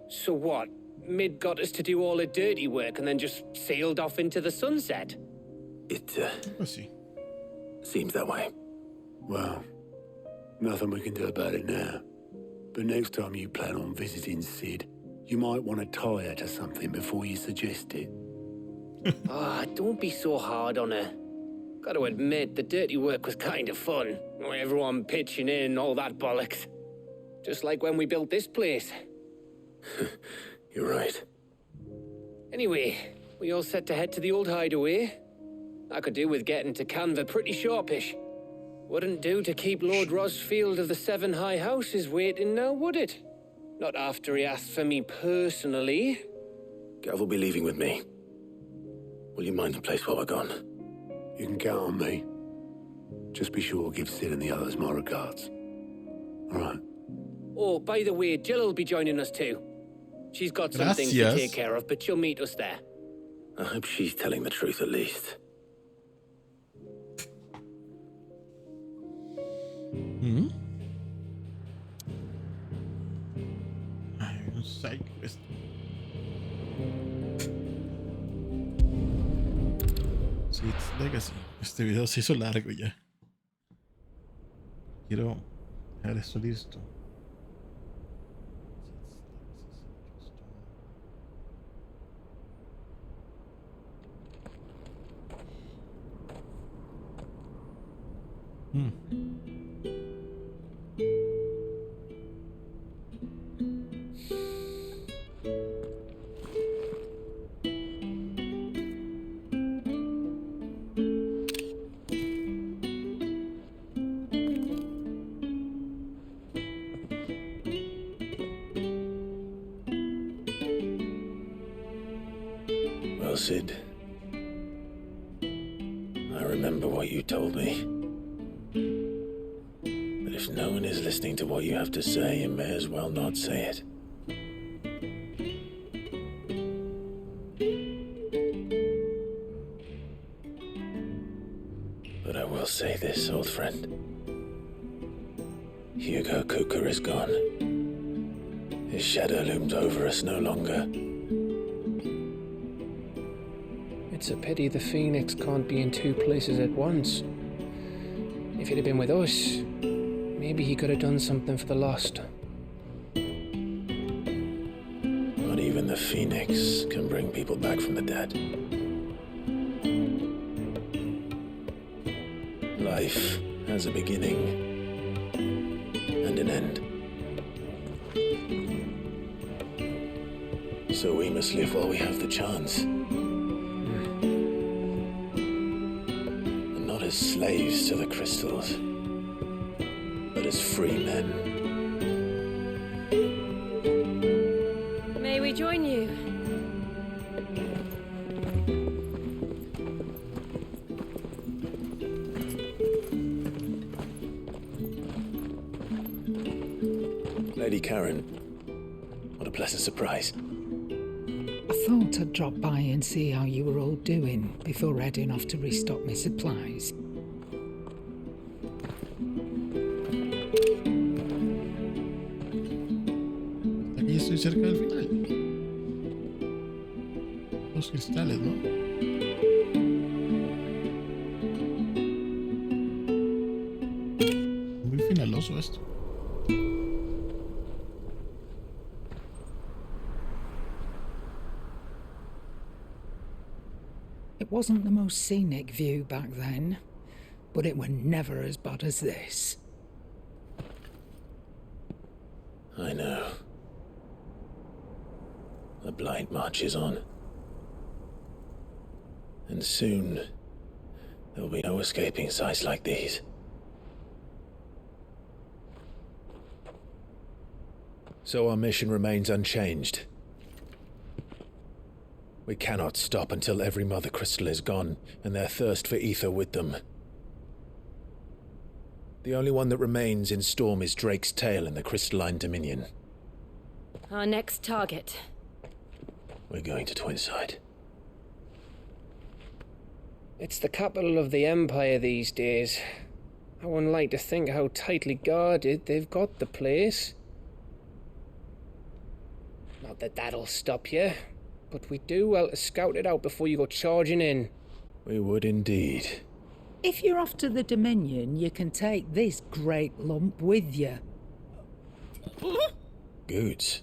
So what? Mid got us to do all the dirty work and then just sailed off into the sunset? It, Pussy. seems that way. Well, nothing we can do about it now. But next time you plan on visiting Sid, you might want to tie her to something before you suggest it. Don't be so hard on her. Got to admit, the dirty work was kind of fun. Everyone pitching in and all that bollocks. Just like when we built this place. You're right. Anyway, we all set to head to the old hideaway. I could do with getting to Canva pretty sharpish. Wouldn't do to keep Lord Rosfield of the Seven High Houses waiting now, would it? Not after he asked for me personally. Gav will be leaving with me. Will you mind the place while we're gone? You can count on me. Just be sure to give Sid and the others my regards. All right. Oh, by the way, Jill will be joining us too. She's got some things to Gracias. take care of, but she'll meet us there. I hope she's telling the truth at least. Hmm? Hay un side quest. It's Legacy. Este video se hizo largo ya. Quiero dejar esto listo. Well, Sid, I remember what you told me. But if no one is listening to what you have to say, you may as well not say it. But I will say this, old friend. Hugo Kuka is gone. His shadow looms over us no longer. It's a pity the Phoenix can't be in two places at once. If he'd have been with us, maybe he could have done something for the lost. Not even the Phoenix can bring people back from the dead. Life has a beginning and an end. So we must live while we have the chance. And not as slaves to the crystals, but as free men. May we join you? Lady Karen, what a pleasant surprise. I thought I'd drop by and see how you were all doing before heading off to restock my supplies. Aquí estoy cerca del final. Los cristales, ¿no? Muy finaloso esto. It wasn't the most scenic view back then, but it were never as bad as this. I know. The blight marches on. And soon, there'll be no escaping sights like these. So our mission remains unchanged. We cannot stop until every mother crystal is gone, and their thirst for ether with them. The only one that remains in Storm is Drake's tail in the Crystalline Dominion. Our next target. We're going to Twinside. It's the capital of the Empire these days. I wouldn't like to think how tightly guarded they've got the place. Not that that'll stop you, but we do well to scout it out before you go charging in. We would indeed. If you're off to the Dominion, you can take this great lump with you. Goods.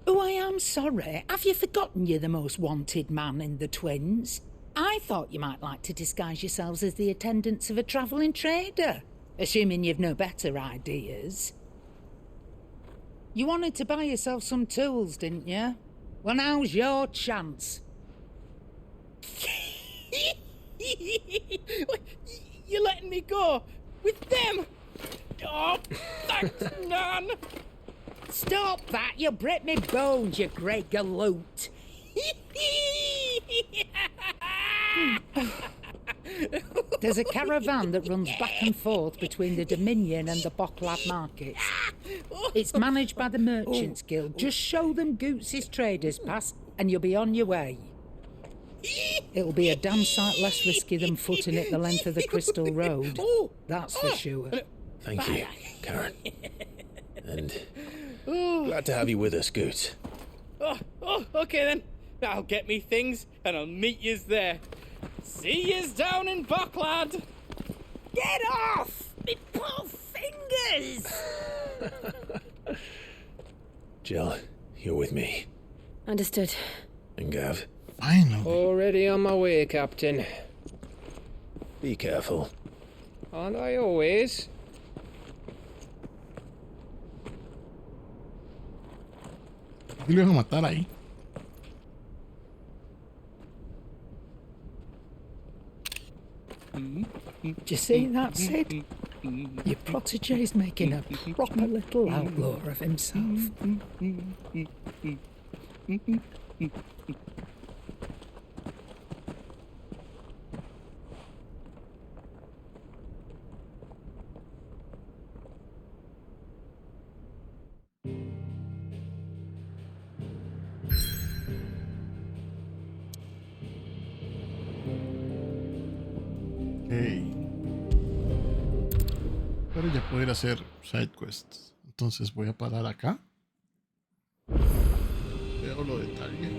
Oh, I am sorry. Have you forgotten you're the most wanted man in the Twins? I thought you might like to disguise yourselves as the attendants of a travelling trader, assuming you've no better ideas. You wanted to buy yourself some tools, didn't you? Well, now's your chance. You're letting me go with them? Oh, thanks, Nan. Stop that! You'll break me bones, you great galoot. There's a caravan that runs back and forth between the Dominion and the Bocklab markets. It's managed by the Merchants Guild. Just show them Goots' traders pass and you'll be on your way. It'll be a damn sight less risky than footing it the length of the Crystal Road. That's for sure. Thank you, Karen. And glad to have you with us, Goots. Okay then. I'll get me things and I'll meet yous there. See yous down in Bucklad. Get off! Me poor fingers! Jill, you're with me. Understood. And Gav? Finally. Already on my way, Captain. Be careful. Aren't I always? ¿Qué le iban a matar ahí? Do you see that, Sid? Your protege's making a proper little outlaw of himself. Pero ya puedo ir a hacer side quests. Entonces voy a parar acá. Veo lo de target.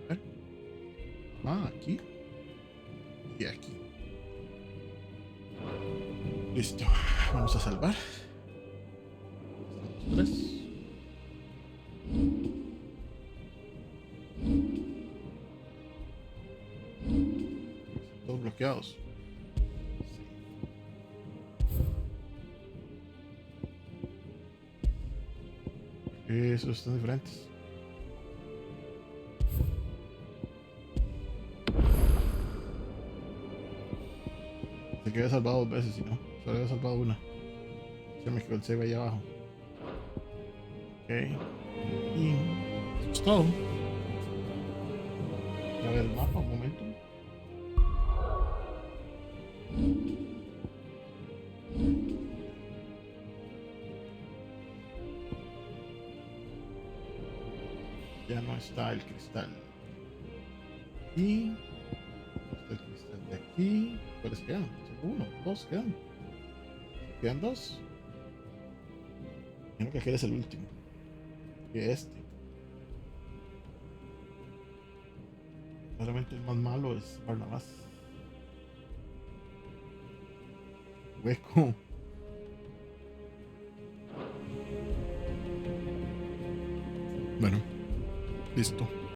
A ver. Aquí. Y aquí. Listo. Vamos a salvar. Estamos 3. Todos bloqueados. Esos están diferentes. Se que había salvado 2 veces, si no. Solo había salvado una. Se me quedó el save ahí abajo. Ok. Y eso es todo. Voy a ver el mapa un momento. Ya no está el cristal. Y está el cristal de aquí. ¿Cuáles quedan? Solo 1, 2 quedan. Quedan 2. Creo que aquel es el último. Que este. Claramente el más malo es Barnabas. Hueco. Bueno. Listo.